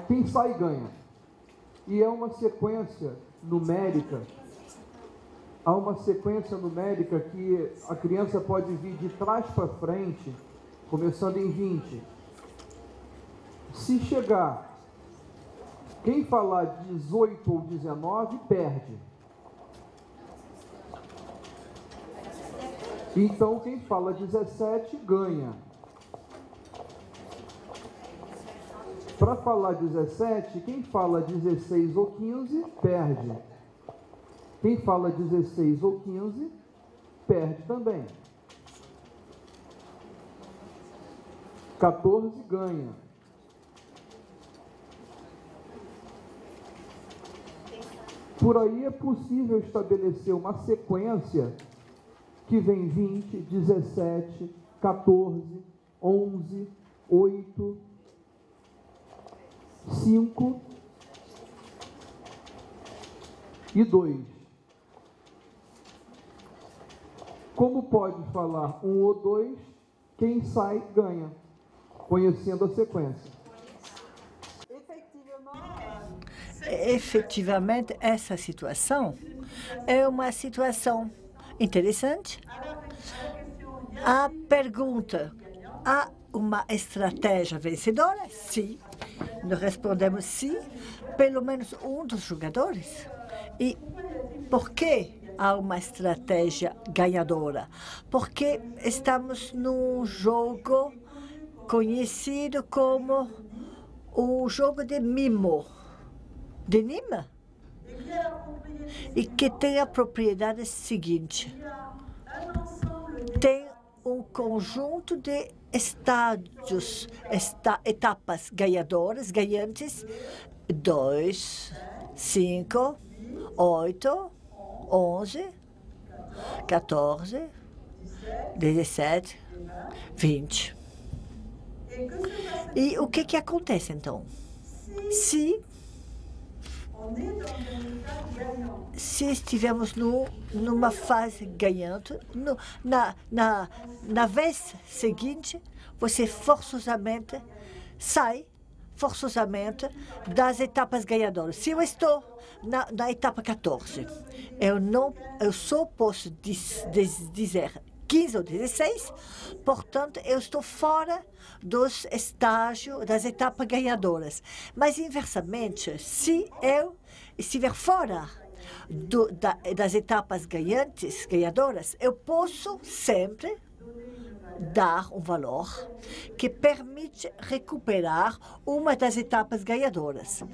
Quem sai ganha. E é uma sequência numérica. Há uma sequência numérica que a criança pode vir de trás para frente, começando em 20. Se chegar, quem falar 18 ou 19, perde. Então, quem fala 17, ganha. Para falar 17, quem fala 16 ou 15, perde. Quem fala 16 ou 15, perde também. 14 ganha. Por aí é possível estabelecer uma sequência que vem 20, 17, 14, 11, 8, 5 e 2. Como pode falar 1 ou 2, quem sai ganha, conhecendo a sequência. Efetivamente, essa situação é uma situação interessante. A pergunta, há uma estratégia vencedora? Sim. Nós respondemos sim, pelo menos um dos jogadores. E por que há uma estratégia ganhadora? Porque estamos num jogo conhecido como o jogo de mimo. De Nîmes, e que tem a propriedade seguinte: tem um conjunto de estádios, etapas ganhantes, 2, 5, 8, 11, 14, 17, 20. E o que acontece, então? Se estivermos numa fase ganhante, na vez seguinte, você forçosamente sai das etapas ganhadoras. Se eu estou na etapa 14, eu só posso dizer 15 ou 16, portanto, eu estou fora dos estágios, das etapas ganhadoras. Mas, inversamente, se eu estiver fora das etapas ganhadoras, eu posso sempre dar um valor que permite recuperar uma das etapas ganhadoras.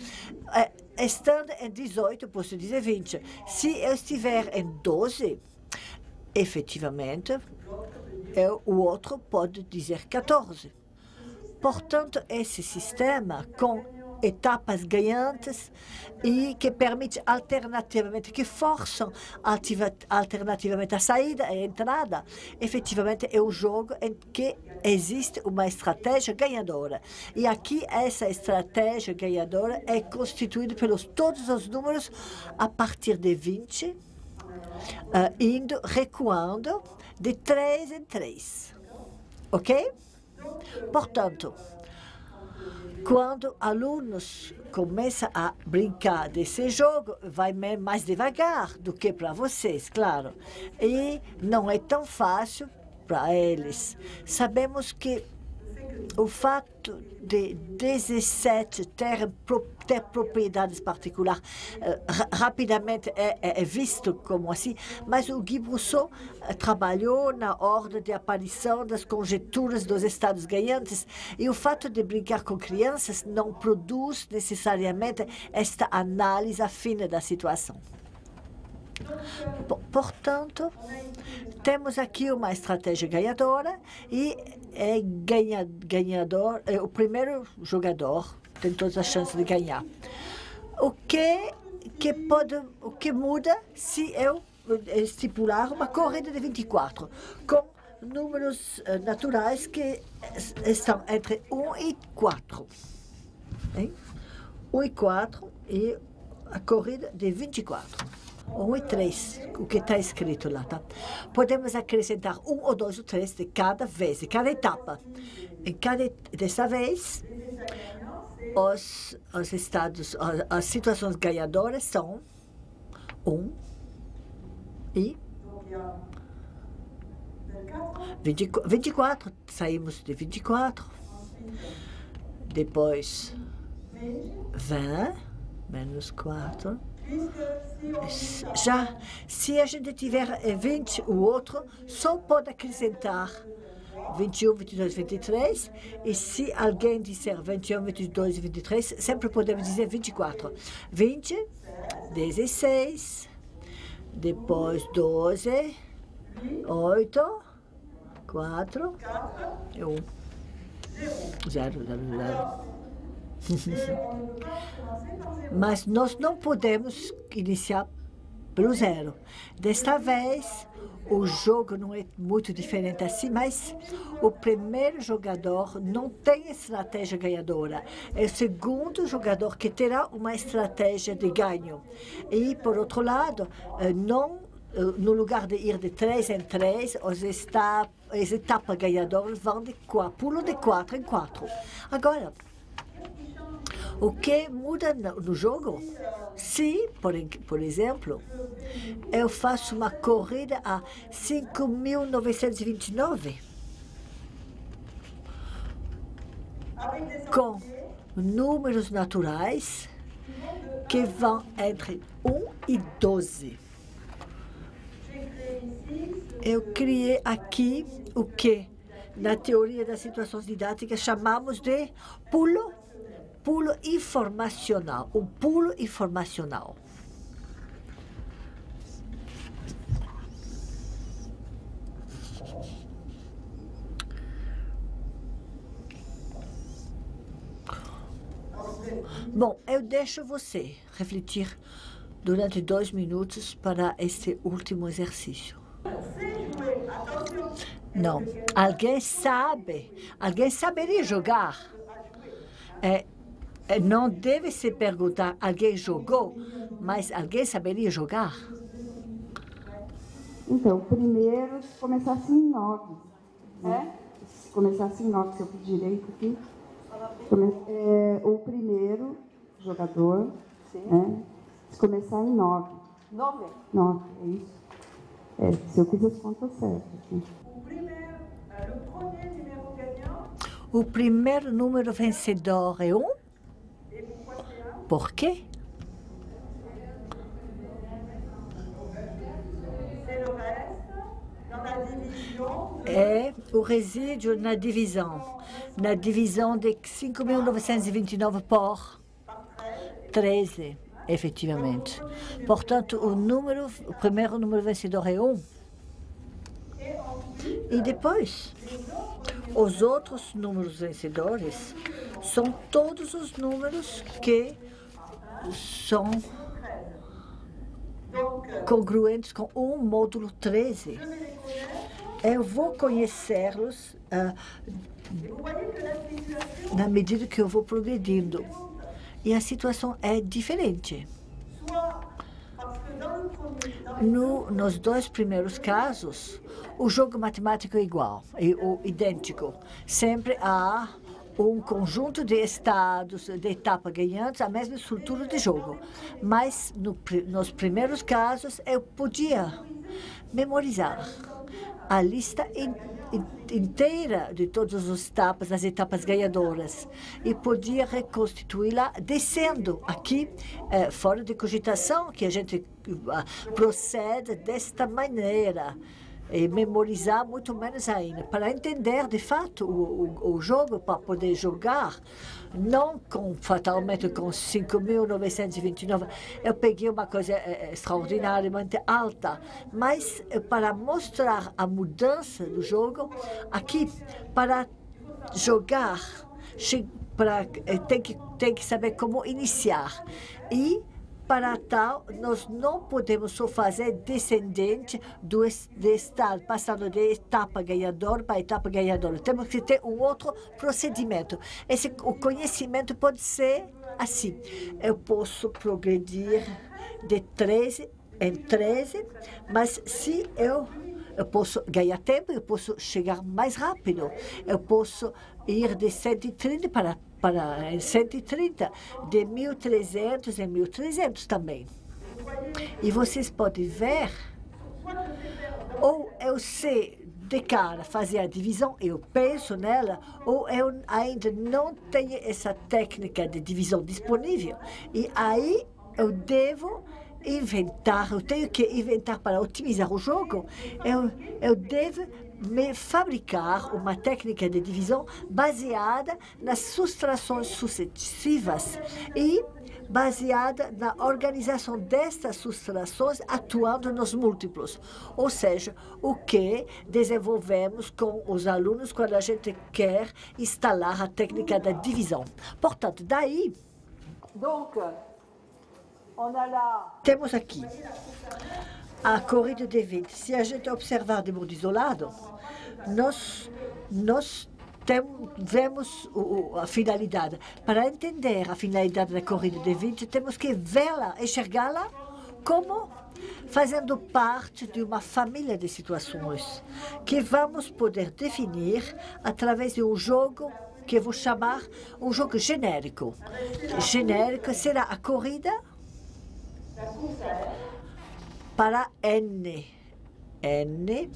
Estando em 18, eu posso dizer 20. Se eu estiver em 12, efetivamente, o outro pode dizer 14. Portanto, esse sistema com etapas ganhantes e que permite alternativamente, que forçam alternativamente a saída e a entrada, efetivamente é o jogo em que existe uma estratégia ganhadora. E aqui essa estratégia ganhadora é constituída pelos todos os números a partir de 20, recuando de 3 em 3. Ok? Portanto, quando alunos começam a brincar desse jogo, vai mais devagar do que para vocês, claro. E não é tão fácil para eles. Sabemos que o fato de 17 ter propriedades particulares rapidamente é visto como assim, mas o Guy Brousseau trabalhou na ordem de aparição das conjecturas dos estados ganhantes, e o fato de brincar com crianças não produz necessariamente esta análise fina da situação. Portanto, temos aqui uma estratégia ganhadora e o primeiro jogador tem todas as chances de ganhar. O que muda se eu estipular uma corrida de 24 com números naturais que estão entre 1 e 4. Hein? 1 e 4 e a corrida de 24. 1 e 3, o que está escrito lá, tá? Podemos acrescentar 1 ou 2 ou 3 de cada vez, de cada etapa. Dessa vez, as situações ganhadoras são 1 e 24. Saímos de 24. Depois, 20 menos 4. Já, se a gente tiver 20, o outro só pode acrescentar 21, 22, 23. E se alguém disser 21, 22 e 23, sempre podemos dizer 24. 20, 16, depois 12, 8, 4 e 1. 0, 0, 0. Mas nós não podemos iniciar pelo 0. Desta vez, o jogo não é muito diferente assim, mas o primeiro jogador não tem estratégia ganhadora. É o segundo jogador que terá uma estratégia de ganho. E, por outro lado, no lugar de ir de 3 em 3, as etapas ganhadoras vão pulam de 4 em 4. Agora, o que muda no jogo? Se, por exemplo, eu faço uma corrida a 5.929 com números naturais que vão entre 1 e 12. Eu criei aqui o que, na teoria das situações didáticas, chamamos de pulo informacional, um pulo informacional. Bom, eu deixo você refletir durante 2 minutos para este último exercício. Não, alguém saberia jogar? Não deve se perguntar, alguém jogou, mas alguém saberia jogar? Então, primeiro, se começasse em 9, né? Se começasse em 9, se eu pedir direito aqui. O primeiro jogador, né? Se começar em 9. 9? 9, é isso. Se eu fiz as contas certas. Assim. O primeiro número vencedor é 1? Por quê? É o resíduo na divisão de 5.929 por 13, efetivamente. Portanto, o primeiro número vencedor é 1. E depois, os outros números vencedores são todos os números que são congruentes com o módulo 13. Eu vou conhecê-los na medida que eu vou progredindo. E a situação é diferente. Nos 2 primeiros casos, o jogo matemático é igual, idêntico. Sempre há um conjunto de estados, de etapa ganhantes, a mesma estrutura de jogo. Mas nos primeiros casos, eu podia memorizar a lista inteira de todas as etapas ganhadoras, e podia reconstituí-la descendo aqui, fora de cogitação, que a gente procede desta maneira, e memorizar muito menos ainda, para entender de fato o jogo, para poder jogar, não fatalmente com 5.929. Eu peguei uma coisa extraordinariamente alta, mas para mostrar a mudança do jogo, aqui, para jogar, tem que saber como iniciar. E para tal, nós não podemos só fazer descendente de estar passando de etapa ganhadora para etapa ganhadora. Temos que ter um outro procedimento. O conhecimento pode ser assim. Eu posso progredir de 13 em 13, mas se eu posso ganhar tempo, eu posso chegar mais rápido. Eu posso ir de 130 para 130, de 1.300 em 1.300 também. E vocês podem ver, ou eu sei de cara fazer a divisão, eu penso nela, ou eu ainda não tenho essa técnica de divisão disponível. E aí eu devo inventar, eu tenho que inventar para otimizar o jogo, eu devo me fabricar uma técnica de divisão baseada nas subtrações sucessivas e baseada na organização destas subtrações atuando nos múltiplos. Ou seja, o que desenvolvemos com os alunos quando a gente quer instalar a técnica da divisão. Portanto, daí, temos aqui a corrida de 20. Se a gente observar de modo isolado, nós vemos a finalidade. Para entender a finalidade da corrida de 20, temos que vê-la, enxergá-la como fazendo parte de uma família de situações que vamos poder definir através de um jogo que eu vou chamar um jogo genérico. Genérico será a corrida para N. N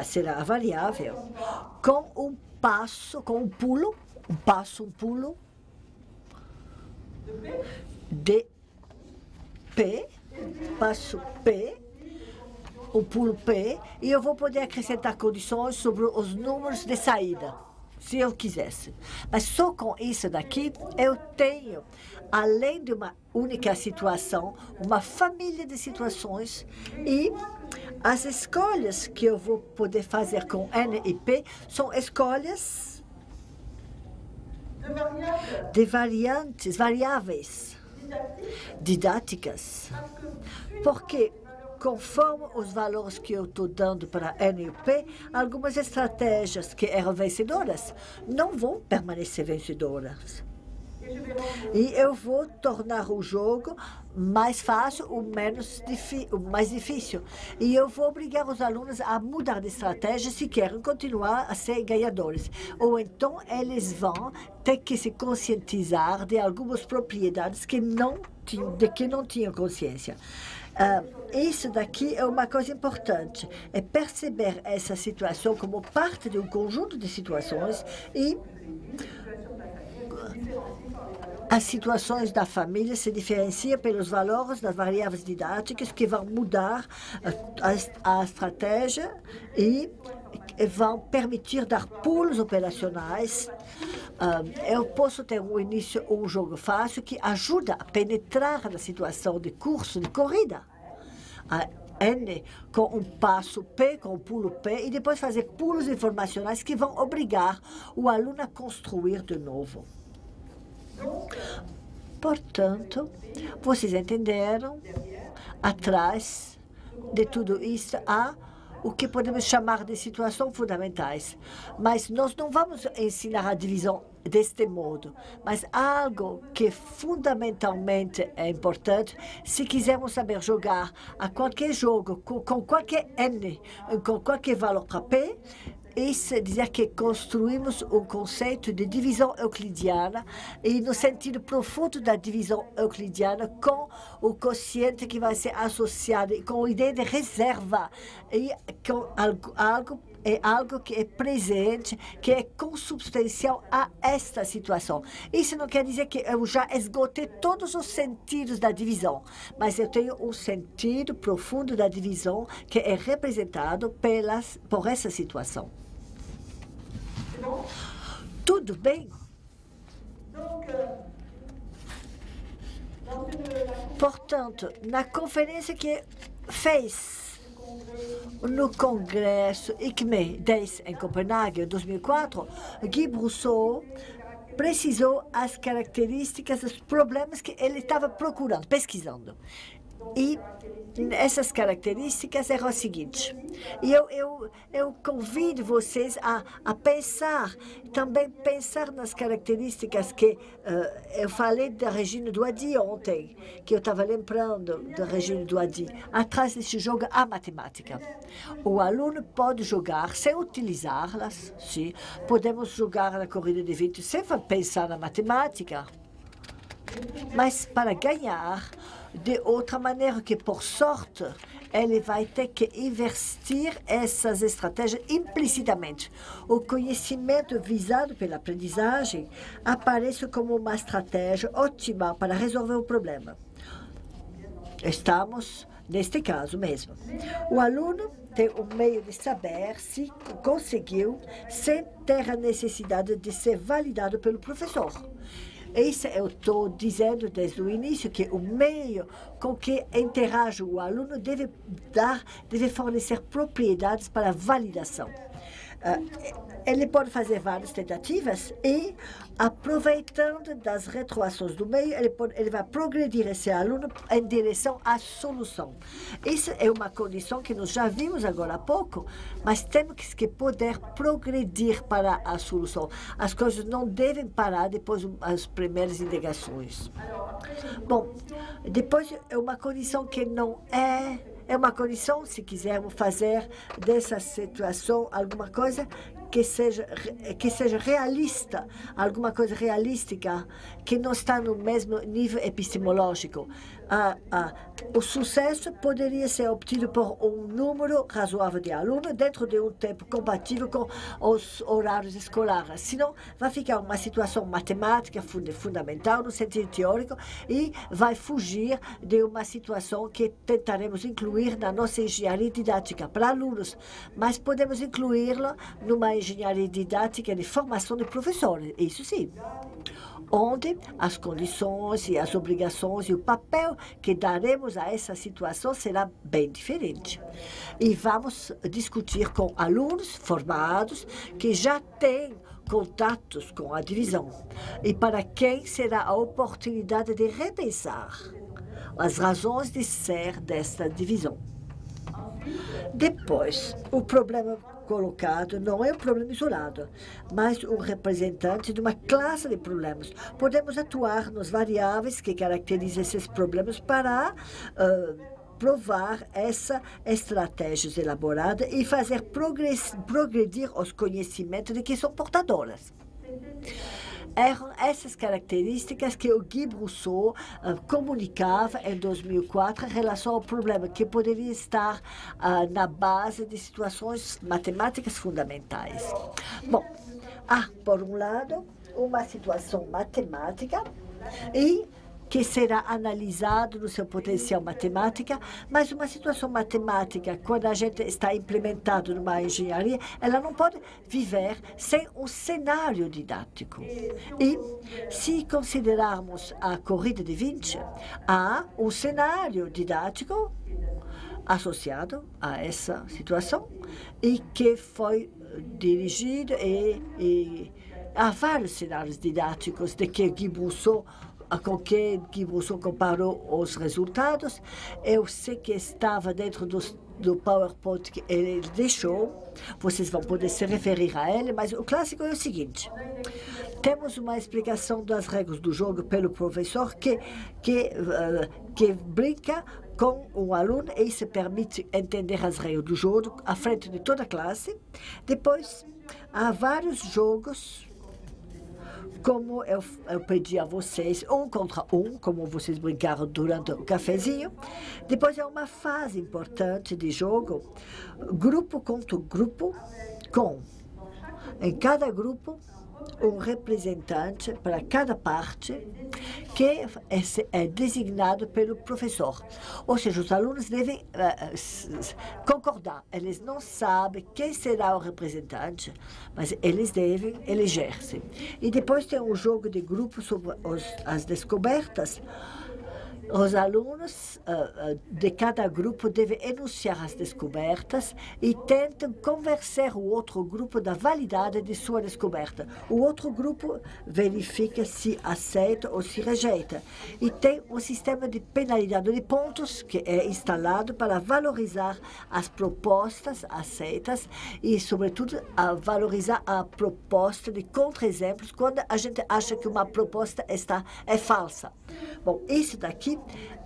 será a variável com um passo, com um pulo, um pulo de P, passo P, um pulo P, e eu vou poder acrescentar condições sobre os números de saída, se eu quisesse. Mas só com isso daqui, eu tenho, além de uma única situação, uma família de situações, e as escolhas que eu vou poder fazer com N e P são escolhas de variáveis didáticas, porque conforme os valores que eu estou dando para N e P, algumas estratégias que eram vencedoras não vão permanecer vencedoras. E eu vou tornar o jogo mais fácil ou mais difícil. E eu vou obrigar os alunos a mudar de estratégia se querem continuar a ser ganhadores. Ou então eles vão ter que se conscientizar de algumas propriedades que não tinham consciência. Isso daqui é uma coisa importante, é perceber essa situação como parte de um conjunto de situações e as situações da família se diferenciam pelos valores das variáveis didáticas que vão mudar a estratégia e vão permitir dar pulos operacionais. Eu posso ter um jogo fácil que ajuda a penetrar na situação de curso, de corrida. A N com um passo P, com um pulo P, e depois fazer pulos informacionais que vão obrigar o aluno a construir de novo. Portanto, vocês entenderam, atrás de tudo isso há o que podemos chamar de situações fundamentais. Mas nós não vamos ensinar a divisão deste modo, mas algo que fundamentalmente é importante, se quisermos saber jogar a qualquer jogo, com qualquer N, com qualquer valor para P, isso dizia que construímos um conceito de divisão euclidiana e no sentido profundo da divisão euclidiana com o quociente que vai ser associado com a ideia de reserva e com algo que é presente, que é consubstancial a esta situação. Isso não quer dizer que eu já esgotei todos os sentidos da divisão, mas eu tenho um sentido profundo da divisão que é representado por essa situação. Tudo bem? Portanto, na conferência que fez no Congresso ICME 10 em Copenhague, em 2004, Guy Brousseau precisou as características dos problemas que ele estava procurando, pesquisando. E essas características eram as seguintes. E eu convido vocês a pensar, também pensar nas características que eu falei da Regine Douady ontem, que eu estava lembrando da Regine Douady, atrás desse jogo a matemática. O aluno pode jogar sem utilizá-las, sim. Podemos jogar na corrida de 20 sem pensar na matemática, mas para ganhar de outra maneira que, por sorte, ele vai ter que investir essas estratégias implicitamente. O conhecimento visado pela aprendizagem aparece como uma estratégia ótima para resolver o problema. Estamos neste caso mesmo. O aluno tem um meio de saber se conseguiu sem ter a necessidade de ser validado pelo professor. Isso eu estou dizendo desde o início, que o meio com que interage o aluno deve fornecer propriedades para validação. Ele pode fazer várias tentativas e, aproveitando das retroações do meio, ele vai progredir esse aluno em direção à solução. Isso é uma condição que nós já vimos agora há pouco, mas temos que poder progredir para a solução. As coisas não devem parar depois das primeiras indagações. Bom, depois é uma condição que não é uma condição, se quisermos fazer dessa situação alguma coisa que seja realista, alguma coisa realística, que não está no mesmo nível epistemológico. O sucesso poderia ser obtido por um número razoável de alunos dentro de um tempo compatível com os horários escolares. Senão, vai ficar uma situação matemática fundamental no sentido teórico e vai fugir de uma situação que tentaremos incluir na nossa engenharia didática para alunos, mas podemos incluí-la numa engenharia didática de formação de professores, isso sim, onde as condições e as obrigações e o papel que daremos a essa situação será bem diferente. E vamos discutir com alunos formados que já têm contatos com a divisão e para quem será a oportunidade de repensar as razões de ser desta divisão. Depois, o problema colocado não é um problema isolado, mas um representante de uma classe de problemas. Podemos atuar nos variáveis que caracterizam esses problemas para provar essa estratégia elaborada e fazer progredir os conhecimentos de que são portadoras. Eram essas características que o Guy Brousseau comunicava em 2004 em relação ao problema que poderia estar na base de situações matemáticas fundamentais. Bom, há, por um lado, uma situação matemática e que será analisado no seu potencial matemática, mas uma situação matemática, quando a gente está implementado numa engenharia, ela não pode viver sem um cenário didático. E, se considerarmos a corrida de 20, há um cenário didático associado a essa situação e que foi dirigido e há vários cenários didáticos de que Guy Brousseau com que Guy Brousseau comparou os resultados. Eu sei que estava dentro do PowerPoint que ele deixou. Vocês vão poder se referir a ele, mas o clássico é o seguinte. Temos uma explicação das regras do jogo pelo professor que brinca com um aluno, e isso permite entender as regras do jogo à frente de toda a classe. Depois, há vários jogos, como eu pedi a vocês, 1 contra 1, como vocês brincaram durante o cafezinho. Depois é uma fase importante de jogo, grupo contra grupo, com, em cada grupo, um representante para cada parte que é designado pelo professor. Ou seja, os alunos devem concordar. Eles não sabem quem será o representante, mas eles devem eleger-se. E depois tem um jogo de grupo sobre as descobertas. Os alunos de cada grupo devem enunciar as descobertas e tentam convencer o outro grupo da validade de sua descoberta. O outro grupo verifica se aceita ou se rejeita. E tem um sistema de penalidade de pontos que é instalado para valorizar as propostas aceitas e, sobretudo, valorizar a proposta de contra-exemplos quando a gente acha que uma proposta é falsa. Bom, isso daqui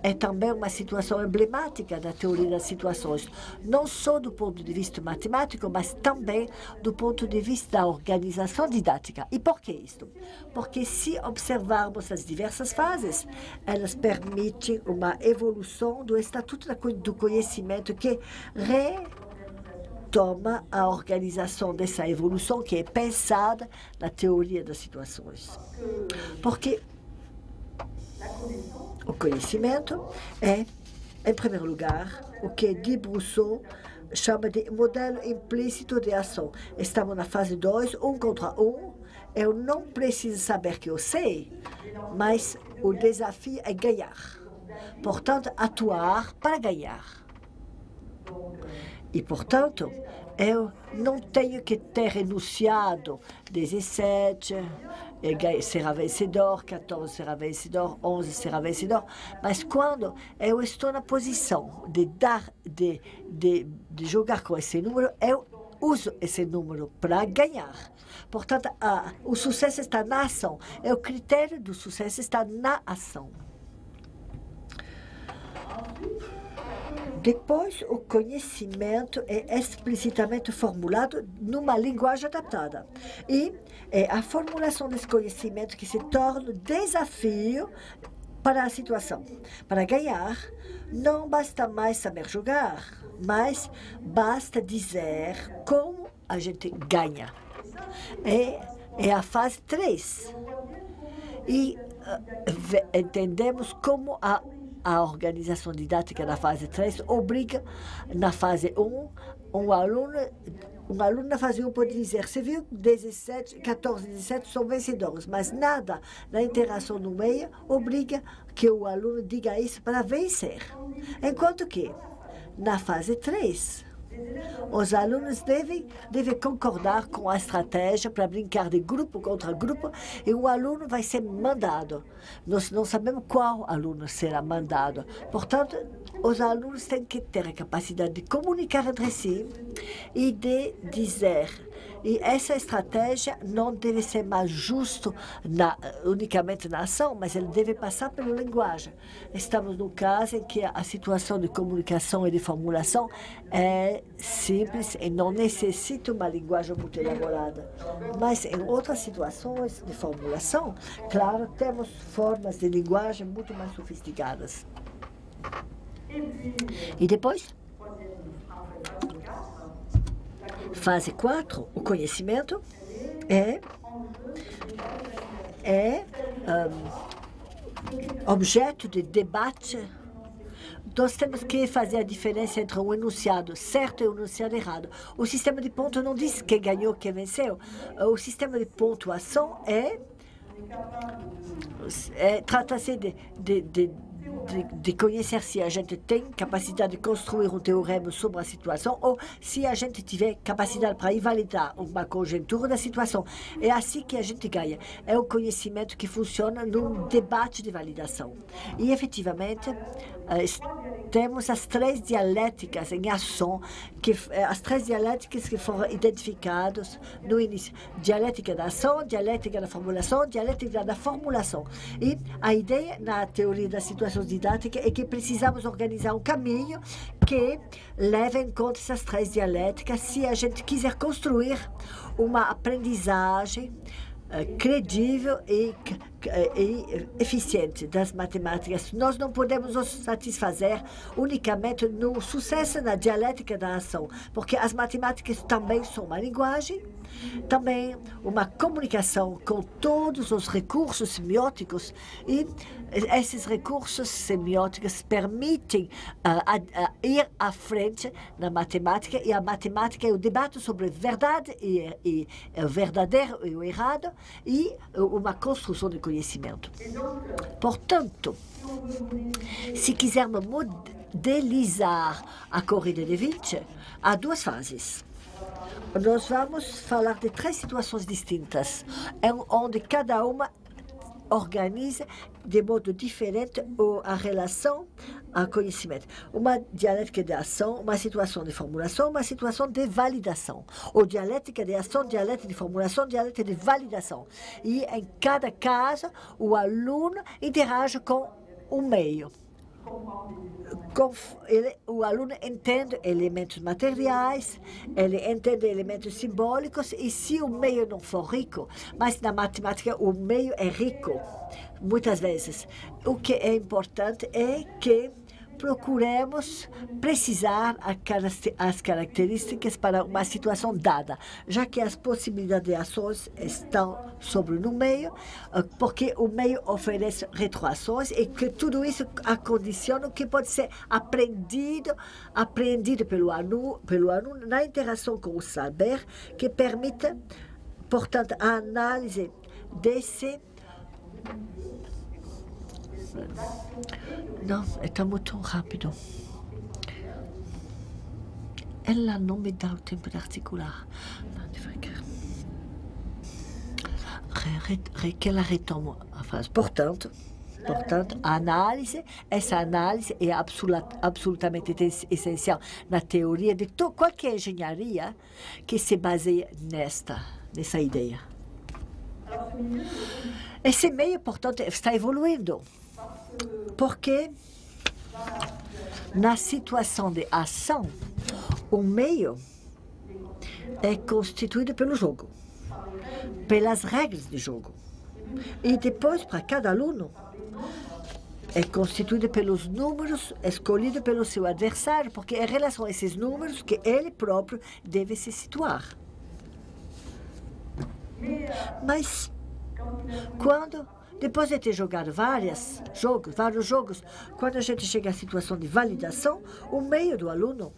é também uma situação emblemática da teoria das situações, não só do ponto de vista matemático, mas também do ponto de vista da organização didática. E por que isso? Porque se observarmos as diversas fases, elas permitem uma evolução do estatuto do conhecimento que retoma a organização dessa evolução que é pensada na teoria das situações. Porque o conhecimento é, em primeiro lugar, o que Guy Brousseau chama de modelo implícito de ação. Estamos na fase 2, 1 contra 1. Eu não preciso saber que eu sei, mas o desafio é ganhar. Portanto, atuar para ganhar. E, portanto, eu não tenho que ter enunciado 17, será vencedor, 14 será vencedor, 11 será vencedor, mas quando eu estou na posição de jogar com esse número, eu uso esse número para ganhar. Portanto, o sucesso está na ação. O critério do sucesso está na ação. Depois, o conhecimento é explicitamente formulado numa linguagem adaptada. E é a formulação desse conhecimento que se torna desafio para a situação. Para ganhar, não basta mais saber jogar, mas basta dizer como a gente ganha. É a fase 3. E entendemos como a organização didática da fase 3 obriga, na fase 1, um aluno na fase 1 pode dizer, você viu, 17, 14, 17 são vencedores, mas nada na interação no meio obriga que o aluno diga isso para vencer. Enquanto que, na fase 3, os alunos devem concordar com a estratégia para brincar de grupo contra grupo e o aluno vai ser mandado. Nós não sabemos qual aluno será mandado. Portanto, os alunos têm que ter a capacidade de comunicar entre si e de dizer. E essa estratégia não deve ser mais justo unicamente na ação, mas ele deve passar pela linguagem. Estamos no caso em que a situação de comunicação e de formulação é simples e não necessita uma linguagem muito elaborada. Mas em outras situações de formulação, claro, temos formas de linguagem muito mais sofisticadas. E depois? Fase 4, o conhecimento é objeto de debate. Nós temos que fazer a diferença entre um enunciado certo e um enunciado errado. O sistema de ponto não diz quem ganhou, quem venceu. O sistema de pontuação trata-se de conhecer se a gente tem capacidade de construir um teorema sobre a situação ou se a gente tiver capacidade para invalidar uma conjectura da situação. É assim que a gente ganha. É o conhecimento que funciona num debate de validação. E, efetivamente, temos as 3 dialéticas em ação, as 3 dialéticas que foram identificadas no início. Dialética da ação, dialética da formulação, dialética da formulação. E a ideia na teoria da situação situações didáticas e que precisamos organizar um caminho que leve em conta essas três dialéticas se a gente quiser construir uma aprendizagem credível e eficiente das matemáticas. Nós não podemos nos satisfazer unicamente no sucesso na dialética da ação, porque as matemáticas também são uma linguagem, também uma comunicação com todos os recursos semióticos, e esses recursos semióticos permitem ir à frente na matemática, e a matemática é o debate sobre verdade e o verdadeiro e o errado, e uma construção de conhecimento. Portanto, se quisermos modelizar a corrida de 20, há duas fases. Nós vamos falar de três situações distintas, onde cada uma organiza de modo diferente a relação ao conhecimento. Uma dialética de ação, uma situação de formulação, uma situação de validação. Ou dialética de ação, dialética de formulação, dialética de validação. E em cada caso, o aluno interage com o meio. O aluno entende elementos materiais, ele entende elementos simbólicos, e se o meio não for rico, mas na matemática o meio é rico, muitas vezes. O que é importante é que procuremos precisar as características para uma situação dada, já que as possibilidades de ações estão sobre no meio, porque o meio oferece retroações e que tudo isso acondiciona o que pode ser aprendido pelo aluno na interação com o saber, que permite, portanto, a análise desse. Não, está muito rápido. Ela não me dá o tempo de articular. Não, devagar. Que ela retoma a frase. Portanto, a análise, essa análise é absolutamente essencial na teoria de qualquer engenharia que se baseia nessa ideia. Esse meio, portanto, está evoluindo. Porque na situação de ação, o meio é constituído pelo jogo, pelas regras de jogo. E depois, para cada aluno, é constituído pelos números escolhidos pelo seu adversário, porque é em relação a esses números que ele próprio deve se situar. Mas, depois de ter jogado vários jogos, quando a gente chega à situação de validação, o meio do aluno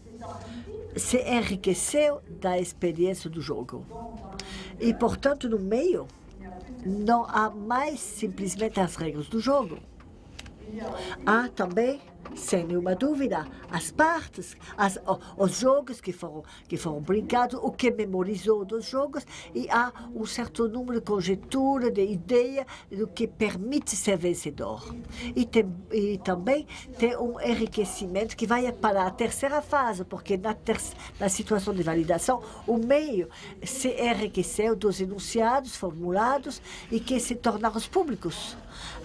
se enriqueceu da experiência do jogo. E, portanto, no meio, não há mais simplesmente as regras do jogo. Há também, sem nenhuma dúvida, as partes, os jogos que foram brincados, o que memorizou dos jogos, e há um certo número de conjecturas, de ideias do que permite ser vencedor. E também tem um enriquecimento que vai para a terceira fase, porque na situação de validação, o meio se enriqueceu dos enunciados formulados e que se tornaram públicos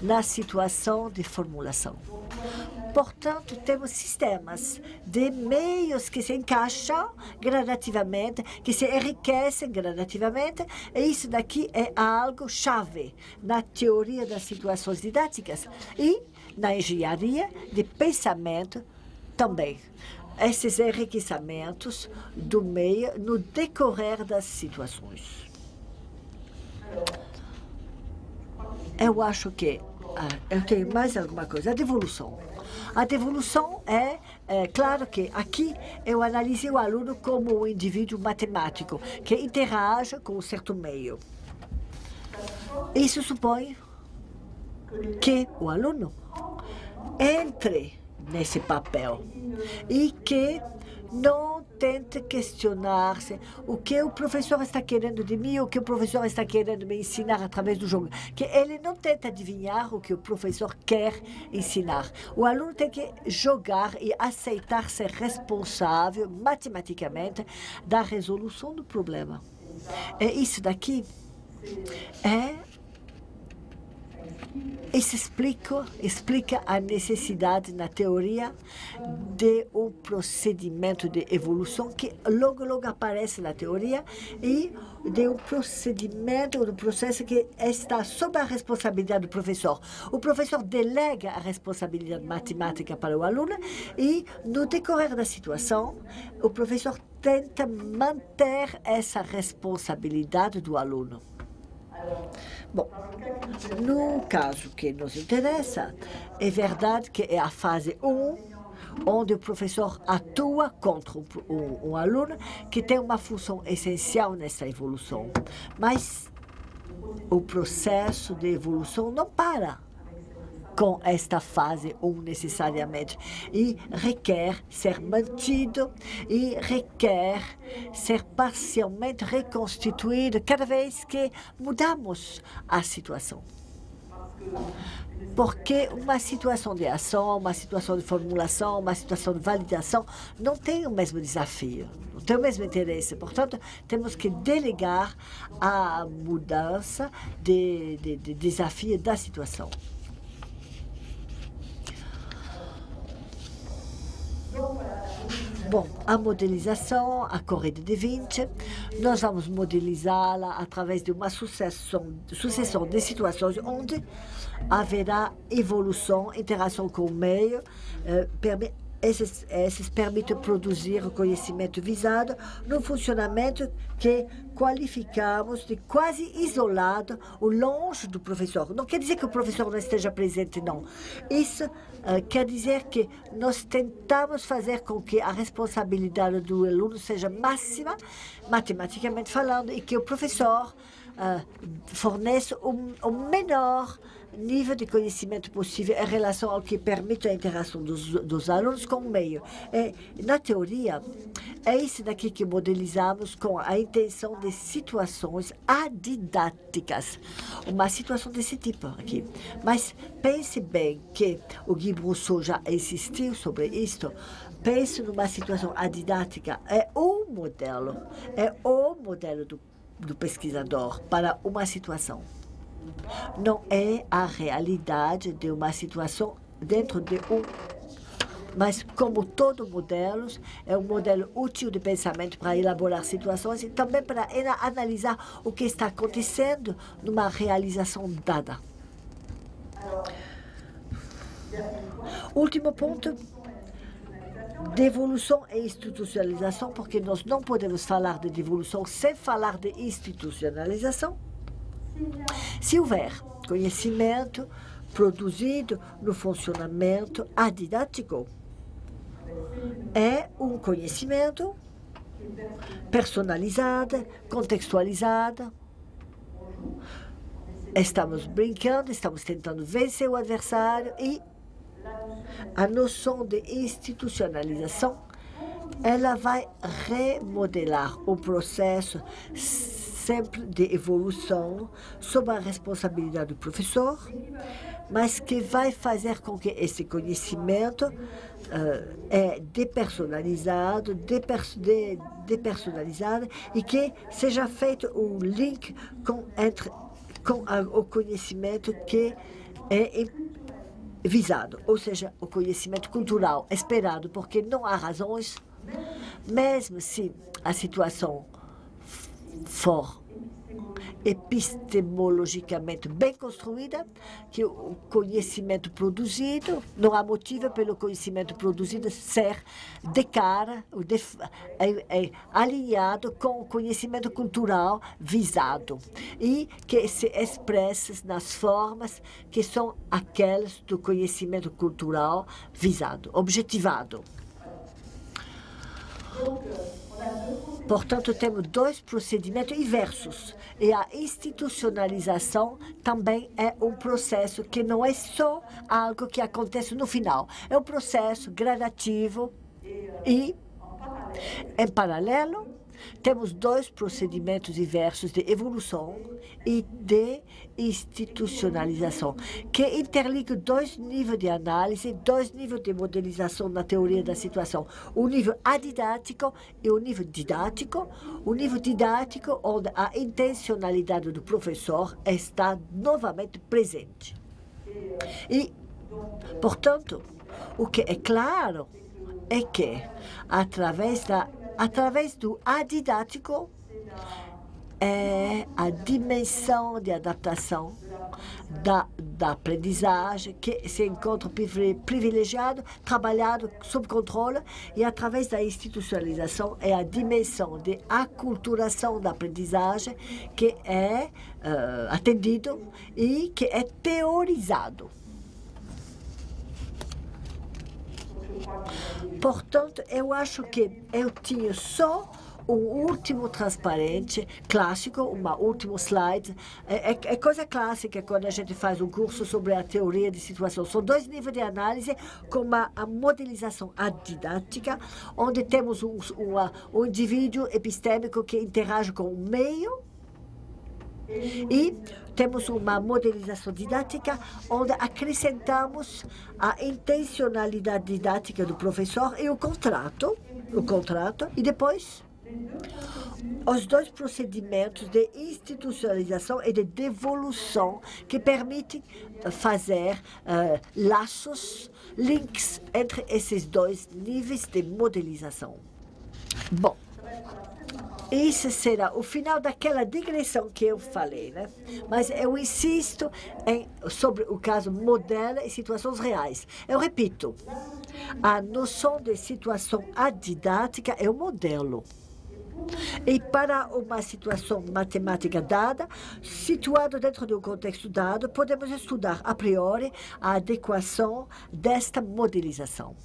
na situação de formulação. Portanto, temos sistemas de meios que se encaixam gradativamente, que se enriquecem gradativamente, e isso daqui é algo chave na teoria das situações didáticas e na engenharia de pensamento também. Esses enriquecimentos do meio no decorrer das situações. Eu acho que eu tenho mais alguma coisa. A devolução. A devolução é claro que aqui eu analisei o aluno como um indivíduo matemático que interage com um certo meio. Isso supõe que o aluno entre nesse papel e que não tente questionar-se o que o professor está querendo de mim, o que o professor está querendo me ensinar através do jogo. Que ele não tente adivinhar o que o professor quer ensinar. O aluno tem que jogar e aceitar ser responsável matematicamente da resolução do problema. E isso daqui é Isso explica a necessidade na teoria de um procedimento de evolução que logo aparece na teoria e de um procedimento, um processo que está sob a responsabilidade do professor. O professor delega a responsabilidade matemática para o aluno e, no decorrer da situação, o professor tenta manter essa responsabilidade do aluno. Bom, no caso que nos interessa, é verdade que é a fase 1, onde o professor atua contra um aluno que tem uma função essencial nessa evolução. Mas o processo de evolução não para com esta fase 1 necessariamente, e requer ser mantido e requer ser parcialmente reconstituído cada vez que mudamos a situação. Porque uma situação de ação, uma situação de formulação, uma situação de validação não tem o mesmo desafio, não tem o mesmo interesse. Portanto, temos que delegar a mudança de desafio da situação. Bom, a modelização, a corrida de 20, nós vamos modelizá-la através de uma sucessão de situações onde haverá evolução, interação com o meio, esses permitem produzir o conhecimento visado no funcionamento que qualificamos de quase isolado ou longe do professor. Não quer dizer que o professor não esteja presente, não. Isso quer dizer que nós tentamos fazer com que a responsabilidade do aluno seja máxima, matematicamente falando, e que o professor forneça o menor nível de conhecimento possível em relação ao que permite a interação dos alunos com o meio. Na teoria, é isso daqui que modelizamos com a intenção de situações adidáticas. Uma situação desse tipo aqui. Mas pense bem que o Guy Brousseau já insistiu sobre isto. Pense numa situação adidática. É o modelo do pesquisador para uma situação. Não é a realidade de uma situação dentro de um. Mas, como todo modelo, é um modelo útil de pensamento para elaborar situações e também para analisar o que está acontecendo numa realização dada. Último ponto. Devolução e institucionalização, porque nós não podemos falar de devolução sem falar de institucionalização. Se houver conhecimento produzido no funcionamento adidático, é um conhecimento personalizado, contextualizado. Estamos brincando, estamos tentando vencer o adversário e a noção de institucionalização, ela vai remodelar o processo sempre de evolução sob a responsabilidade do professor, mas que vai fazer com que esse conhecimento é depersonalizado e que seja feito um link com o conhecimento que é visado, ou seja, o conhecimento cultural esperado, porque não há razões, mesmo se a situação for epistemologicamente bem construída, que o conhecimento produzido, não há motivo pelo conhecimento produzido ser de cara, alinhado com o conhecimento cultural visado e que se expressa nas formas que são aquelas do conhecimento cultural visado, objetivado. Portanto, temos dois procedimentos inversos. E a institucionalização também é um processo que não é só algo que acontece no final. É um processo gradativo e, em paralelo, temos dois procedimentos inversos de evolução e de institucionalização, que interligam dois níveis de análise, dois níveis de modelização na teoria da situação. O nível adidático e o nível didático. O nível didático, onde a intencionalidade do professor está novamente presente. E, portanto, o que é claro é que, através do adidático, é a dimensão de adaptação da aprendizagem que se encontra privilegiado, trabalhado sob controle, e através da institucionalização é a dimensão de aculturação da aprendizagem que é atendido e que é teorizado. Portanto, eu acho que eu tinha só um último transparente clássico, último slide. É coisa clássica quando a gente faz um curso sobre a teoria de situação. São dois níveis de análise, com a modelização adidática, onde temos um indivíduo epistêmico que interage com o meio, e temos uma modelização didática onde acrescentamos a intencionalidade didática do professor e o contrato, e depois os dois procedimentos de institucionalização e de devolução que permitem fazer laços, links entre esses dois níveis de modelização. Bom, esse será o final daquela digressão que eu falei, né? Mas eu insisto sobre o caso modelo e situações reais. Eu repito, a noção de situação adidática é o modelo. E para uma situação matemática dada, situado dentro de um contexto dado, podemos estudar a priori a adequação desta modelização.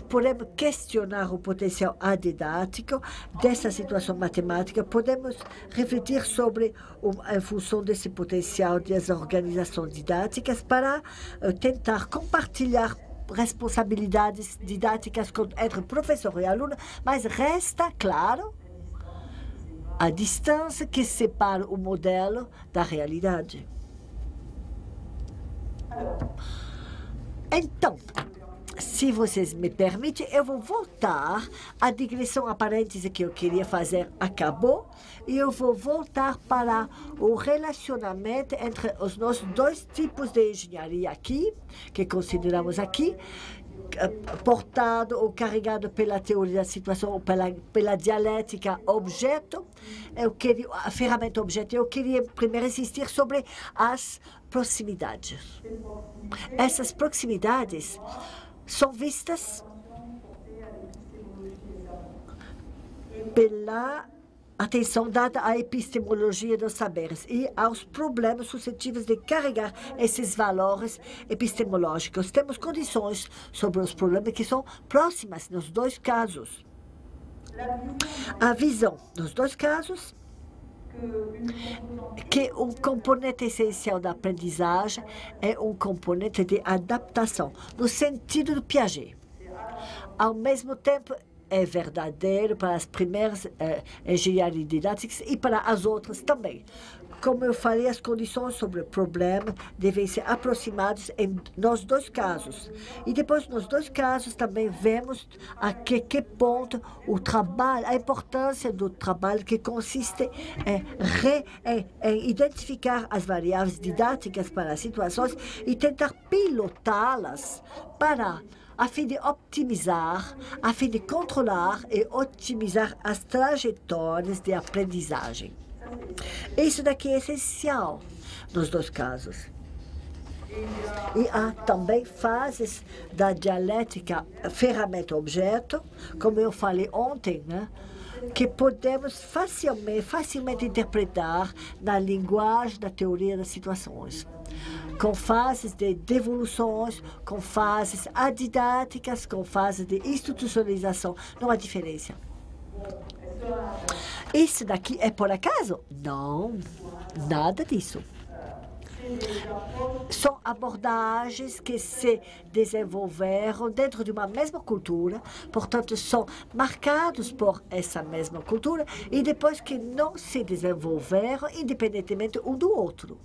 Podemos questionar o potencial adidático dessa situação matemática, podemos refletir sobre a função desse potencial das organizações didáticas para tentar compartilhar responsabilidades didáticas entre professor e aluno, mas resta, claro, a distância que separa o modelo da realidade. Então, se vocês me permitem, eu vou voltar à digressão, a parêntese que eu queria fazer acabou, e eu vou voltar para o relacionamento entre os nossos dois tipos de engenharia aqui, que consideramos aqui, portado ou carregado pela teoria da situação ou pela dialética objeto. A ferramenta objeto. Eu queria primeiro insistir sobre as proximidades. Essas proximidades são vistas pela atenção dada à epistemologia dos saberes e aos problemas suscetíveis de carregar esses valores epistemológicos. Temos condições sobre os problemas que são próximas nos dois casos. A visão nos dois casos que um componente essencial da aprendizagem é um componente de adaptação, no sentido do Piaget. Ao mesmo tempo, é verdadeiro para as primeiras engenharias didáticas e para as outras também. Como eu falei, as condições sobre o problema devem ser aproximadas nos dois casos. E depois, nos dois casos, também vemos a que ponto o trabalho, a importância do trabalho que consiste em identificar as variáveis didáticas para as situações e tentar pilotá-las a fim de optimizar, a fim de controlar e otimizar as trajetórias de aprendizagem. Isso daqui é essencial nos dois casos. E há também fases da dialética ferramenta-objeto, como eu falei ontem, né? Que podemos facilmente interpretar na linguagem da teoria das situações, com fases de devoluções, com fases adidáticas, com fases de institucionalização. Não há diferença. Isso daqui é por acaso? Não, nada disso. São abordagens que se desenvolveram dentro de uma mesma cultura, portanto, são marcados por essa mesma cultura e depois que não se desenvolveram independentemente um do outro.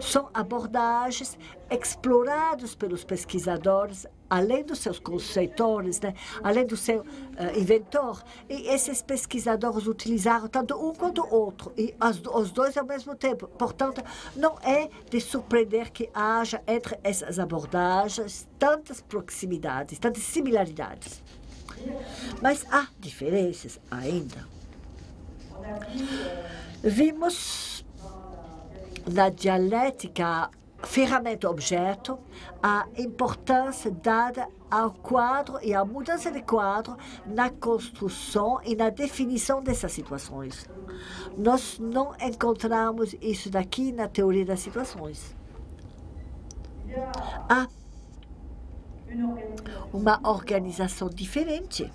São abordagens exploradas pelos pesquisadores, além dos seus conceitores, né? Além do seu inventor. E esses pesquisadores utilizaram tanto um quanto o outro, e os dois ao mesmo tempo. Portanto, não é de surpreender que haja entre essas abordagens tantas proximidades, tantas similaridades. Mas há diferenças ainda. Vimos na dialética ferramenta-objeto a importância dada ao quadro e à mudança de quadro na construção e na definição dessas situações. Nós não encontramos isso daqui na teoria das situações. Há uma organização diferente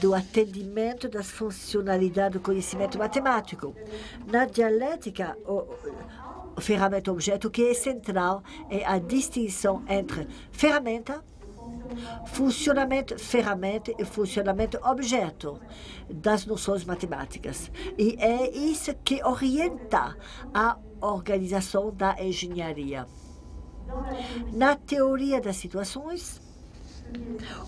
do atendimento das funcionalidades do conhecimento matemático. Na dialética, o ferramenta-objeto, o que é central é a distinção entre ferramenta, funcionamento ferramenta e funcionamento objeto das noções matemáticas. E é isso que orienta a organização da engenharia. Na teoria das situações,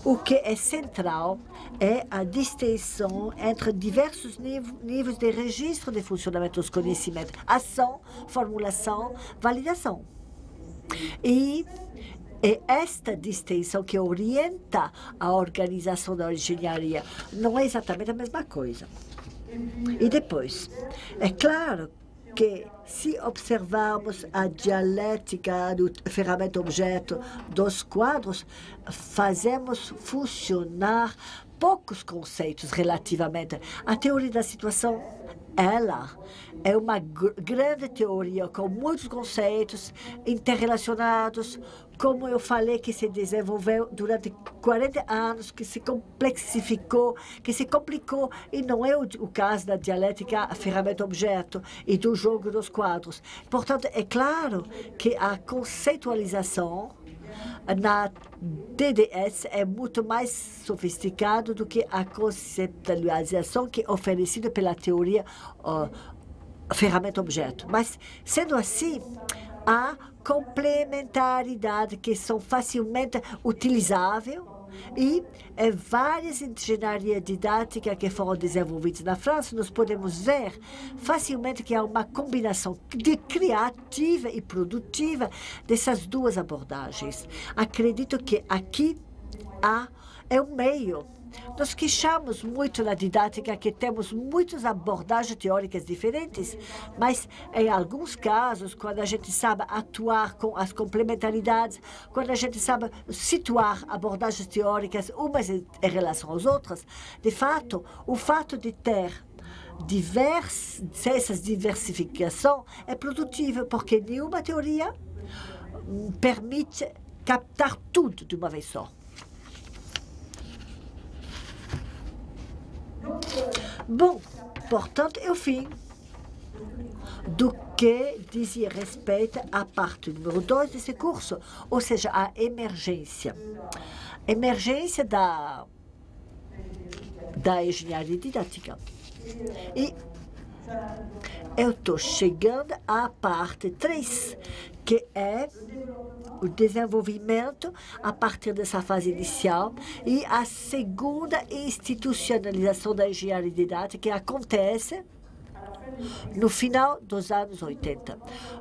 o que é central é a distinção entre diversos níveis de registro de funcionamento dos conhecimentos: ação, formulação, validação. E é esta distinção que orienta a organização da engenharia. Não é exatamente a mesma coisa. E depois, é claro que, se observarmos a dialética do ferramenta-objeto dos quadros, fazemos funcionar poucos conceitos relativamente à teoria da situação. Ela é uma grande teoria com muitos conceitos interrelacionados, como eu falei, que se desenvolveu durante 40 anos, que se complexificou, que se complicou, e não é o caso da dialética ferramenta-objeto e do jogo dos quadros. Portanto, é claro que a conceitualização na DDS é muito mais sofisticado do que a conceptualização que é oferecida pela teoria ferramenta-objeto. Mas, sendo assim, há complementaridade que são facilmente utilizáveis e várias engenharias didáticas que foram desenvolvidas na França, nós podemos ver facilmente que há uma combinação criativa e produtiva dessas duas abordagens. Acredito que aqui é um meio. Nós queixamos muito na didática que temos muitas abordagens teóricas diferentes, mas em alguns casos, quando a gente sabe atuar com as complementaridades, quando a gente sabe situar abordagens teóricas umas em relação às outras, de fato, o fato de ter essas diversificação é produtiva, porque nenhuma teoria permite captar tudo de uma vez só. Bom, portanto, é o fim do que dizia respeito à parte número 2 desse curso, ou seja, a emergência. Emergência da engenharia didática. E eu estou chegando à parte 3, que é o desenvolvimento a partir dessa fase inicial e a segunda institucionalização da engenharia didática que acontece no final dos anos 80.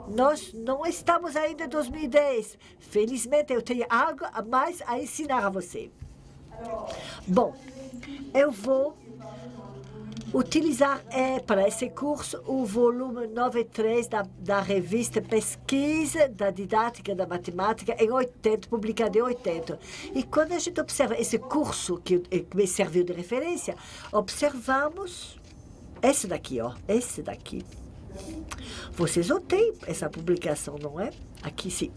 Nós não estamos ainda em 2010. Felizmente, eu tenho algo a mais a ensinar a você. Bom, eu vou utilizar para esse curso o volume 93 da revista Pesquisa da Didática da Matemática em 80, publicado em 80. E quando a gente observa esse curso que me serviu de referência, observamos esse daqui, ó, esse daqui. Vocês não têm essa publicação, não é? Aqui sim.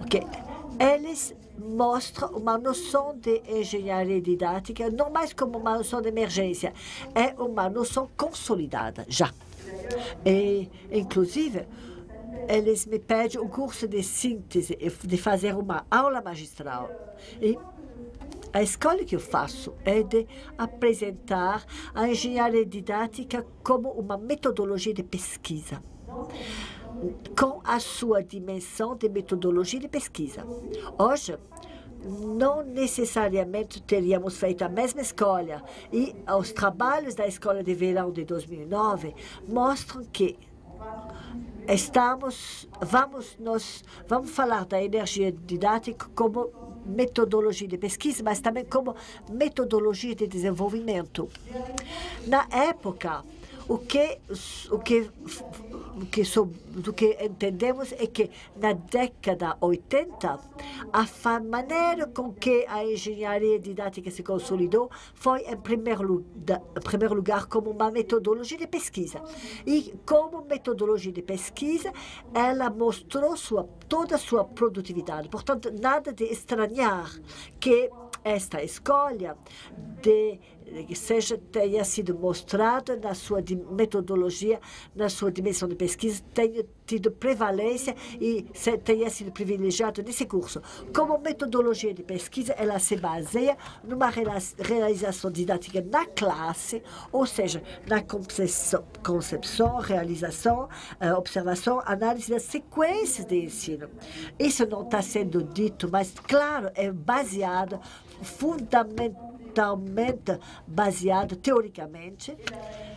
Ok. Eles mostram uma noção de engenharia didática, não mais como uma noção de emergência, é uma noção consolidada, já. E, inclusive, eles me pedem um curso de síntese, de fazer uma aula magistral. E A escola que eu faço é de apresentar a engenharia didática como uma metodologia de pesquisa, com a sua dimensão de metodologia de pesquisa. Hoje, não necessariamente teríamos feito a mesma escola, e os trabalhos da escola de verão de 2009 mostram que vamos falar da energia didática como metodologia de pesquisa, mas também como metodologia de desenvolvimento. Na época, o que entendemos é que na década 80, a maneira com que a engenharia didática se consolidou foi, em primeiro lugar, como uma metodologia de pesquisa. E como metodologia de pesquisa, ela mostrou toda a sua produtividade. Portanto, nada de estranhar que esta escolha tenha sido mostrada na sua metodologia, na sua dimensão de pesquisa, tenha tido prevalência e tenha sido privilegiado nesse curso. Como metodologia de pesquisa, ela se baseia numa realização didática na classe, ou seja, na concepção, realização, observação, análise das sequências de ensino. Isso não está sendo dito, mas, claro, é baseado fundamentalmente baseado teoricamente,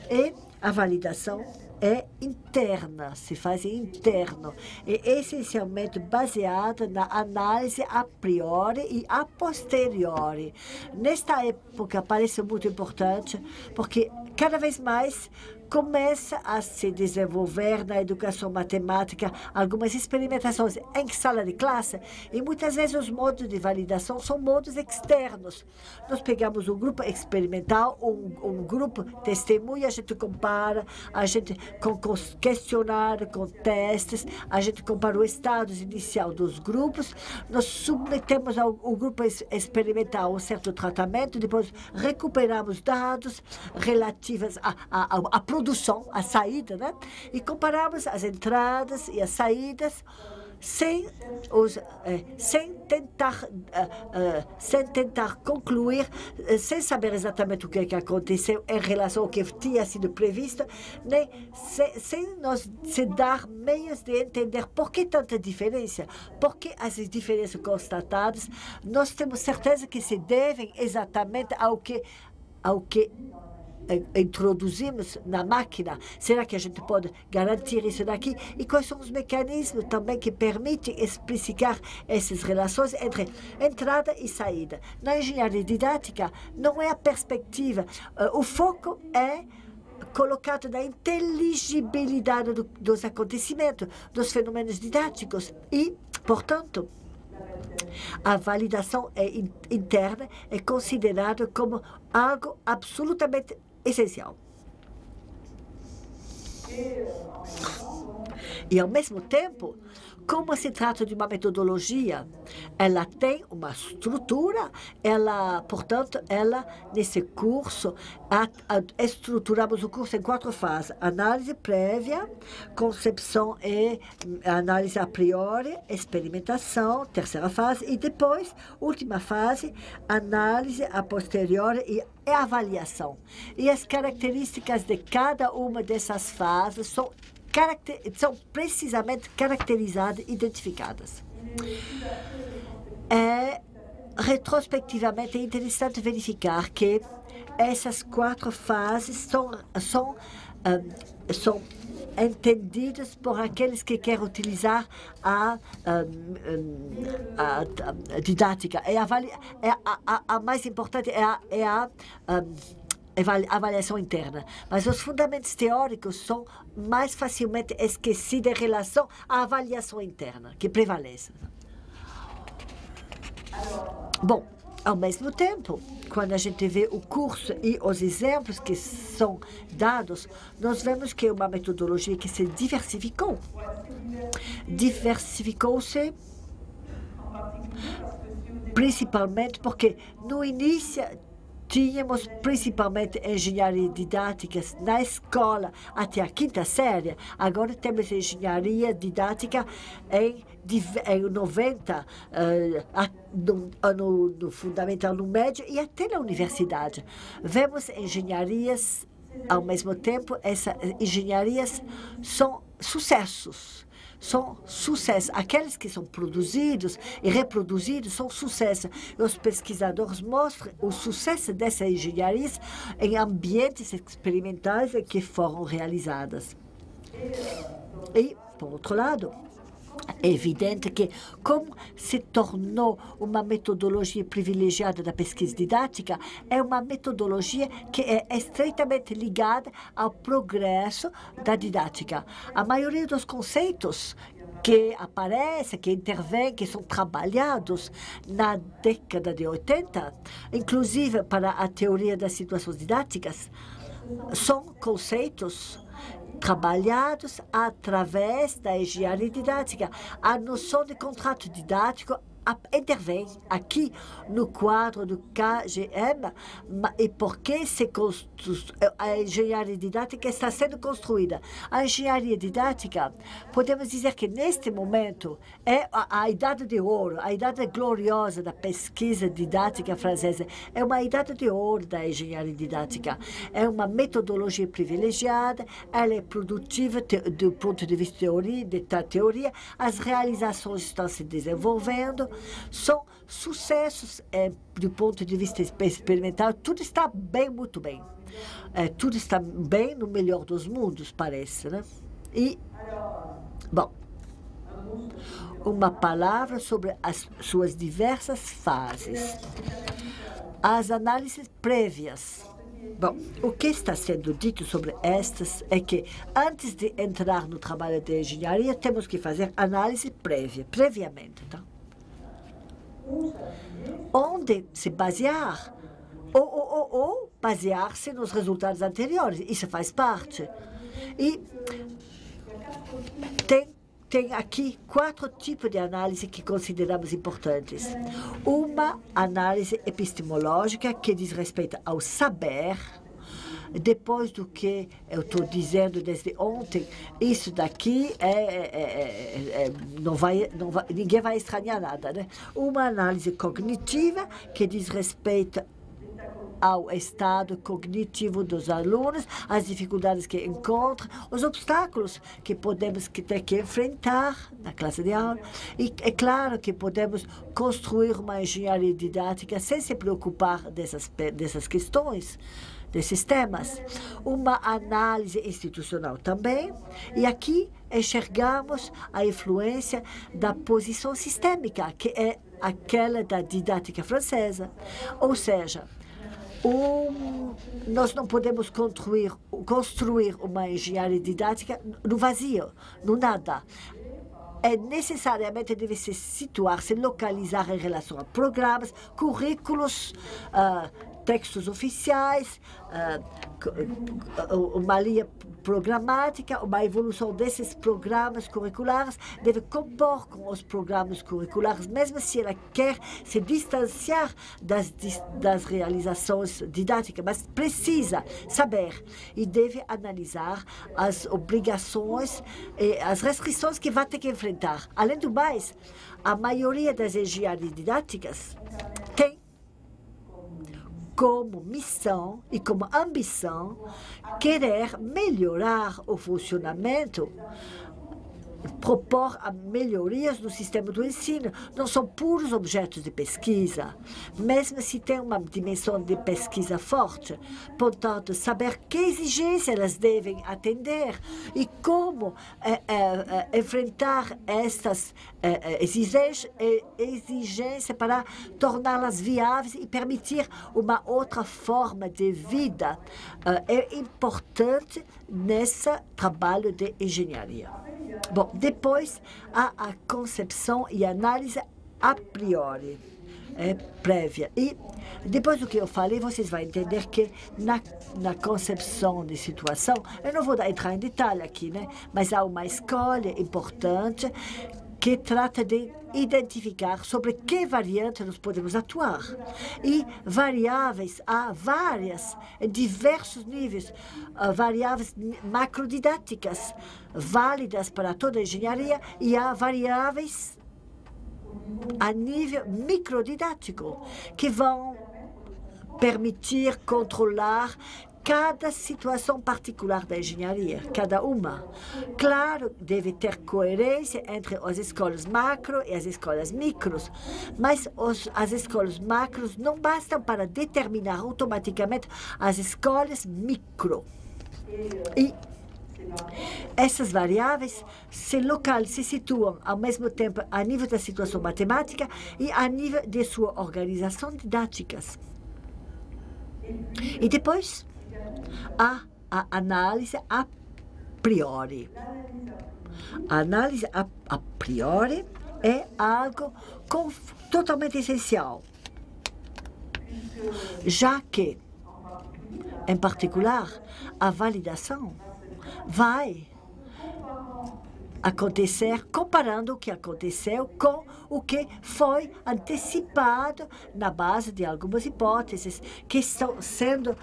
e a validação é interna, se faz interno, e essencialmente baseada na análise a priori e a posteriori. Nesta época parece muito importante, porque cada vez mais começa a se desenvolver na educação matemática algumas experimentações em sala de classe, e muitas vezes os modos de validação são modos externos. Nós pegamos um grupo experimental, um grupo testemunha, a gente compara, a gente com questionário, com testes, a gente compara o estado inicial dos grupos, nós submetemos ao grupo experimental um certo tratamento, depois recuperamos dados relativos à produção, a saída, né? E comparamos as entradas e as saídas sem tentar concluir, sem saber exatamente o que aconteceu em relação ao que tinha sido previsto, nem sem nos se dar meios de entender por que tanta diferença, por que as diferenças constatadas. Nós temos certeza que se devem exatamente ao que introduzimos na máquina. Será que a gente pode garantir isso daqui? E quais são os mecanismos também que permitem explicitar essas relações entre entrada e saída? Na engenharia didática, não é a perspectiva. O foco é colocado na inteligibilidade dos acontecimentos, dos fenômenos didáticos e, portanto, a validação interna é considerada como algo absolutamente essencial. E, ao mesmo tempo, como se trata de uma metodologia, ela tem uma estrutura, portanto, nesse curso, estruturamos o curso em 4 fases: análise prévia, concepção e análise a priori, experimentação, terceira fase, e depois, última fase, análise a posteriori e avaliação. E as características de cada uma dessas fases são precisamente caracterizadas, identificadas. Retrospectivamente, é interessante verificar que essas 4 fases são entendidas por aqueles que querem utilizar a didática. A mais importante é a avaliação interna. Mas os fundamentos teóricos são mais facilmente esquecidos em relação à avaliação interna, que prevalece. Bom, ao mesmo tempo, quando a gente vê o curso e os exemplos que são dados, nós vemos que é uma metodologia que se diversificou. Diversificou-se principalmente porque no início tínhamos principalmente engenharia didática na escola até a 5ª série. Agora temos engenharia didática em 90, no fundamental, no médio e até na universidade. Vemos engenharias, ao mesmo tempo, essas engenharias são sucessos. São sucessos. Aqueles que são produzidos e reproduzidos são sucessos. Os pesquisadores mostram o sucesso dessas engenharias em ambientes experimentais que foram realizadas. E, por outro lado, é evidente que, como se tornou uma metodologia privilegiada da pesquisa didática, é uma metodologia que é estreitamente ligada ao progresso da didática. A maioria dos conceitos que aparecem, que intervêm, que são trabalhados na década de 80, inclusive para a teoria das situações didáticas, são conceitos trabalhados através da engenharia didática. A noção de contrato didático intervém aqui no quadro do KGM, e porque a engenharia didática está sendo construída. A engenharia didática, podemos dizer que neste momento é a idade de ouro, a idade gloriosa da pesquisa didática francesa. É uma idade de ouro da engenharia didática. É uma metodologia privilegiada, ela é produtiva do ponto de vista da teoria, as realizações estão se desenvolvendo, são sucessos do ponto de vista experimental. Tudo está bem, muito bem. Tudo está bem no melhor dos mundos, parece, né? E, bom, uma palavra sobre as suas diversas fases. As análises prévias. Bom, o que está sendo dito sobre estas é que, antes de entrar no trabalho de engenharia, temos que fazer análise previamente, tá? Onde se basear, ou basear-se nos resultados anteriores. Isso faz parte. E tem aqui 4 tipos de análise que consideramos importantes. Uma análise epistemológica, que diz respeito ao saber. Depois do que eu estou dizendo desde ontem, isso daqui ninguém vai estranhar nada, né? Uma análise cognitiva, que diz respeito ao estado cognitivo dos alunos, as dificuldades que encontram, os obstáculos que podemos ter que enfrentar na classe de aula. E é claro que podemos construir uma engenharia didática sem se preocupar dessas questões, desses temas. Uma análise institucional também, e aqui enxergamos a influência da posição sistêmica, que é aquela da didática francesa. Ou seja, nós não podemos construir uma engenharia didática no vazio, no nada. Necessariamente deve se situar, se localizar em relação a programas, currículos, textos oficiais, uma linha programática, uma evolução desses programas curriculares, deve compor com os programas curriculares, mesmo se ela quer se distanciar das realizações didáticas, mas precisa saber e deve analisar as obrigações e as restrições que vai ter que enfrentar. Além do mais, a maioria das engenharias didáticas tem como missão e como ambição querer melhorar o funcionamento, propor melhorias no sistema do ensino. Não são puros objetos de pesquisa, mesmo se tem uma dimensão de pesquisa forte. Portanto, saber que exigências elas devem atender e como enfrentar essas exigências para torná-las viáveis e permitir uma outra forma de vida é importante nesse trabalho de engenharia. Bom, depois há a concepção e análise a priori, prévia. E depois do que eu falei, vocês vão entender que na concepção de situação, eu não vou entrar em detalhe aqui, né? Mas há uma escolha importante que trata de identificar sobre que variante nós podemos atuar. E variáveis, há várias, em diversos níveis, variáveis macrodidáticas, válidas para toda a engenharia, e há variáveis a nível microdidático, que vão permitir controlar cada situação particular da engenharia, cada uma. Claro, deve ter coerência entre as escolas macro e as escolas micros, mas as escolas macros não bastam para determinar automaticamente as escolas micro. E essas variáveis se situam ao mesmo tempo a nível da situação matemática e a nível de sua organização didática. E depois, há a análise a priori. A análise a priori é algo totalmente essencial, já que, em particular, a validação vai acontecer comparando o que aconteceu com o que foi antecipado na base de algumas hipóteses que estão sendo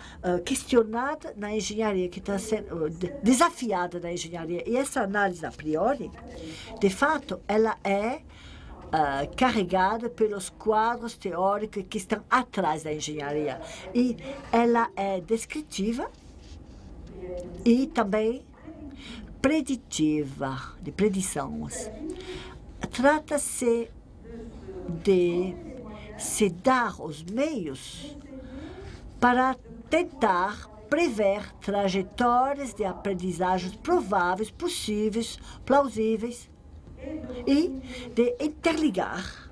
questionadas na engenharia, que está sendo desafiada na engenharia. E essa análise a priori, de fato, ela é carregada pelos quadros teóricos que estão atrás da engenharia. E ela é descritiva e também preditiva, de predições. Trata-se de se dar os meios para tentar prever trajetórias de aprendizagens prováveis, possíveis, plausíveis, e de interligar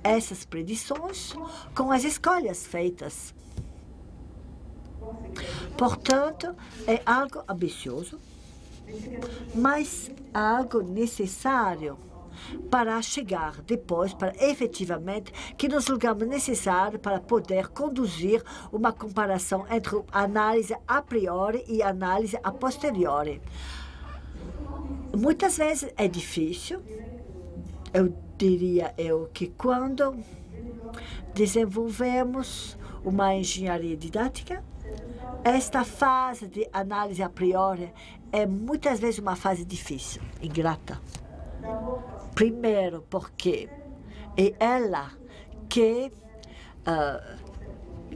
essas predições com as escolhas feitas. Portanto, é algo ambicioso, mas algo necessário para chegar depois, para efetivamente, que nós julgamos necessário para poder conduzir uma comparação entre análise a priori e análise a posteriori. Muitas vezes é difícil, eu diria que quando desenvolvemos uma engenharia didática, esta fase de análise a priori é muitas vezes uma fase difícil, ingrata. Primeiro, porque é ela que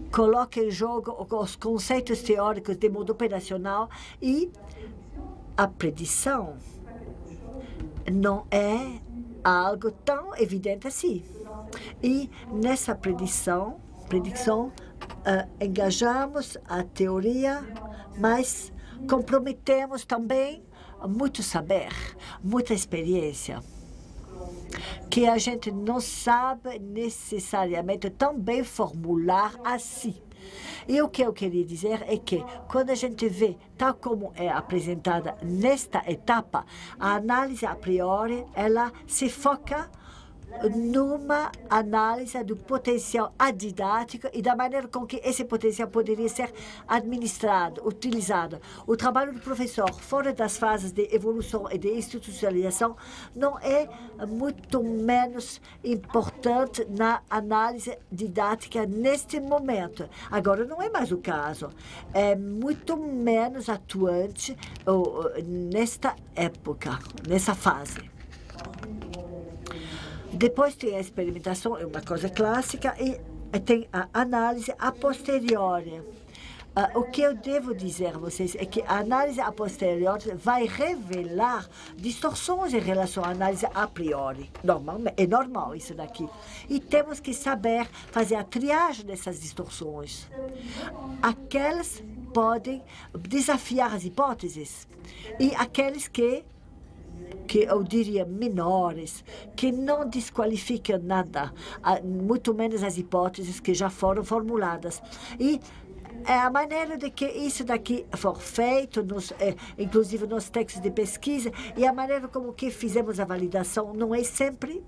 coloca em jogo os conceitos teóricos de modo operacional, e a predição não é algo tão evidente assim. E nessa predição engajamos a teoria, mas comprometemos também muito saber, muita experiência, que a gente não sabe necessariamente tão bem formular assim. E o que eu queria dizer é que, quando a gente vê, tal como é apresentada nesta etapa, a análise a priori, ela se foca numa análise do potencial didático e da maneira com que esse potencial poderia ser administrado, utilizado. O trabalho do professor, fora das fases de evolução e de institucionalização, não é muito menos importante na análise didática neste momento. Agora, não é mais o caso. É muito menos atuante nesta época, nessa fase. Depois tem a experimentação, é uma coisa clássica, e tem a análise a posteriori. O que eu devo dizer a vocês é que a análise a posteriori vai revelar distorções em relação à análise a priori. É normal isso daqui. E temos que saber fazer a triagem dessas distorções. Aquelas podem desafiar as hipóteses e aqueles que eu diria menores, que não desqualificam nada, muito menos as hipóteses que já foram formuladas. E a maneira de que isso daqui for feito, inclusive nos textos de pesquisa, e a maneira como que fizemos a validação não é sempre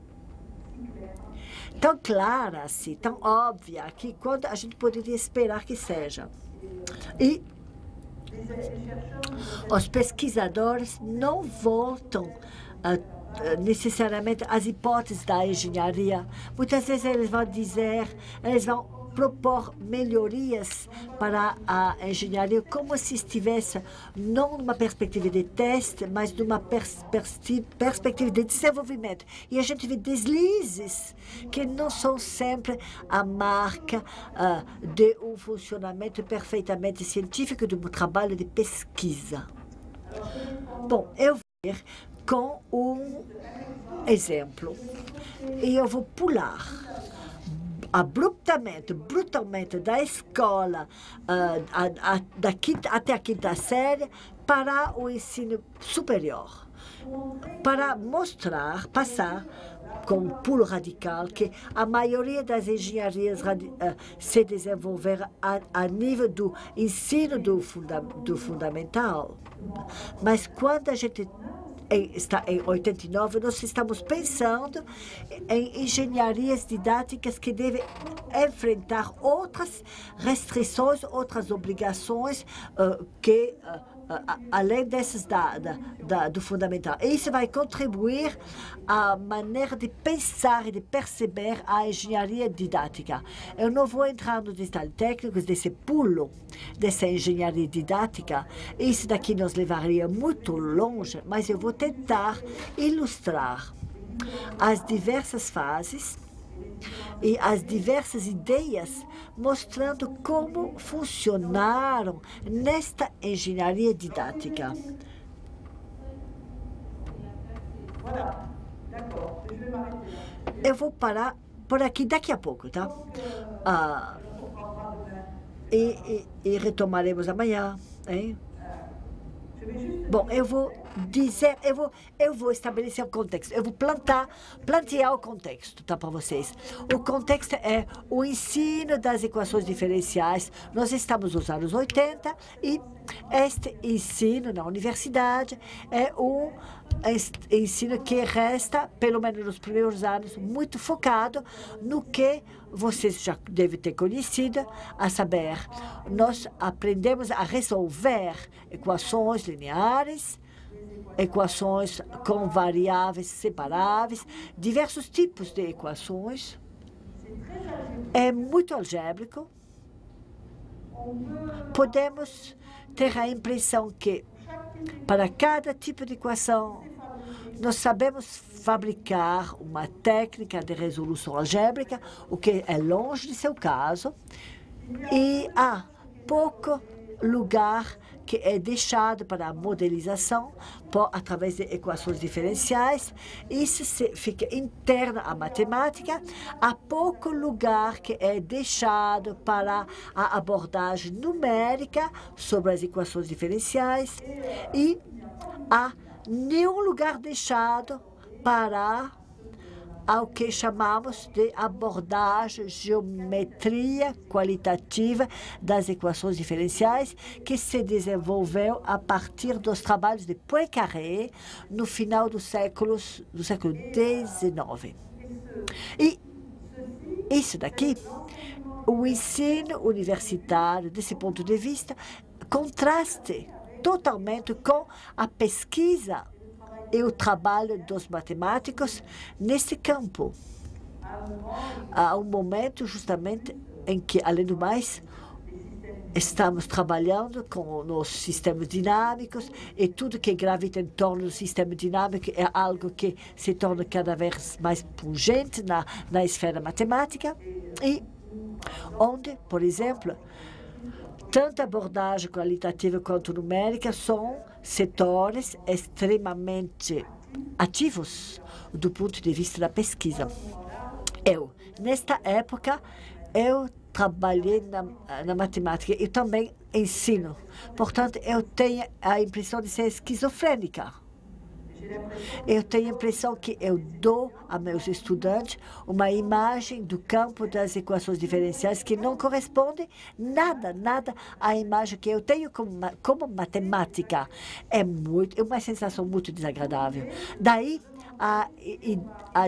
tão clara assim, tão óbvia, que quando a gente poderia esperar que seja. E os pesquisadores não voltam necessariamente as hipóteses da engenharia. Muitas vezes eles vão propor melhorias para a engenharia, como se estivesse não numa perspectiva de teste, mas numa perspectiva de desenvolvimento. E a gente vê deslizes que não são sempre a marca de um funcionamento perfeitamente científico de um trabalho de pesquisa. Bom, eu vou ver com um exemplo. E eu vou pular brutalmente da escola até a quinta série para o ensino superior, para passar com um pulo radical que a maioria das engenharias se desenvolveram a nível do ensino do fundamental. Mas quando a gente está em 89, nós estamos pensando em engenharias didáticas que devem enfrentar outras restrições, outras obrigações além dessas do fundamental. E isso vai contribuir à maneira de pensar e de perceber a engenharia didática. Eu não vou entrar nos detalhes técnicos desse pulo, dessa engenharia didática. Isso daqui nos levaria muito longe, mas eu vou tentar ilustrar as diversas fases e as diversas ideias, mostrando como funcionaram nesta engenharia didática. Eu vou parar por aqui daqui a pouco, tá? E retomaremos amanhã, hein? Bom, eu vou estabelecer o contexto. Eu vou plantear o contexto, tá, para vocês. O contexto é o ensino das equações diferenciais. Nós estamos nos anos 80 e este ensino na universidade é um ensino que resta, pelo menos nos primeiros anos, muito focado no que vocês já devem ter conhecido, a saber, nós aprendemos a resolver equações lineares, equações com variáveis separáveis, diversos tipos de equações. É muito algébrico. Podemos ter a impressão que, para cada tipo de equação, nós sabemos fabricar uma técnica de resolução algébrica, o que é longe de seu caso, e há pouco lugar que é deixado para a modelização através de equações diferenciais. Isso fica interno à matemática. Há pouco lugar que é deixado para a abordagem numérica sobre as equações diferenciais. E há nenhum lugar deixado para ao que chamamos de abordagem geometria qualitativa das equações diferenciais, que se desenvolveu a partir dos trabalhos de Poincaré no final do século XIX. E isso daqui, o ensino universitário, desse ponto de vista, contraste totalmente com a pesquisa e o trabalho dos matemáticos nesse campo. Há um momento justamente em que, além do mais, estamos trabalhando com os sistemas dinâmicos e tudo que gravita em torno do sistema dinâmico é algo que se torna cada vez mais pungente na esfera matemática e onde, por exemplo, tanto a abordagem qualitativa quanto numérica são setores extremamente ativos do ponto de vista da pesquisa. Nesta época, eu trabalhei na matemática e também ensino. Portanto, eu tenho a impressão de ser esquizofrênica. Eu tenho a impressão que eu dou a meus estudantes uma imagem do campo das equações diferenciais que não corresponde nada à imagem que eu tenho como matemática. É uma sensação muito desagradável. Daí,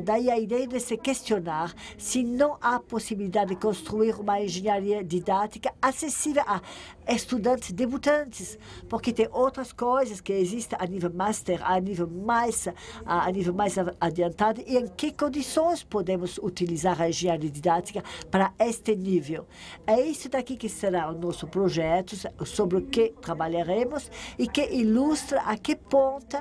daí a ideia de se questionar se não há possibilidade de construir uma engenharia didática acessível a estudantes debutantes, porque tem outras coisas que existem a nível master, a nível mais adiantado, e em que condições podemos utilizar a engenharia didática para este nível. É isso daqui que será o nosso projeto, sobre o que trabalharemos e que ilustra a que ponto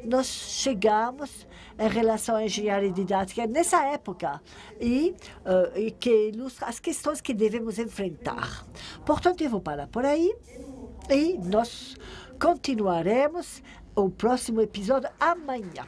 nós chegamos em relação à engenharia didática nessa época e que ilustra as questões que devemos enfrentar. Portanto, eu vou parar por aí e nós continuaremos o próximo episódio amanhã.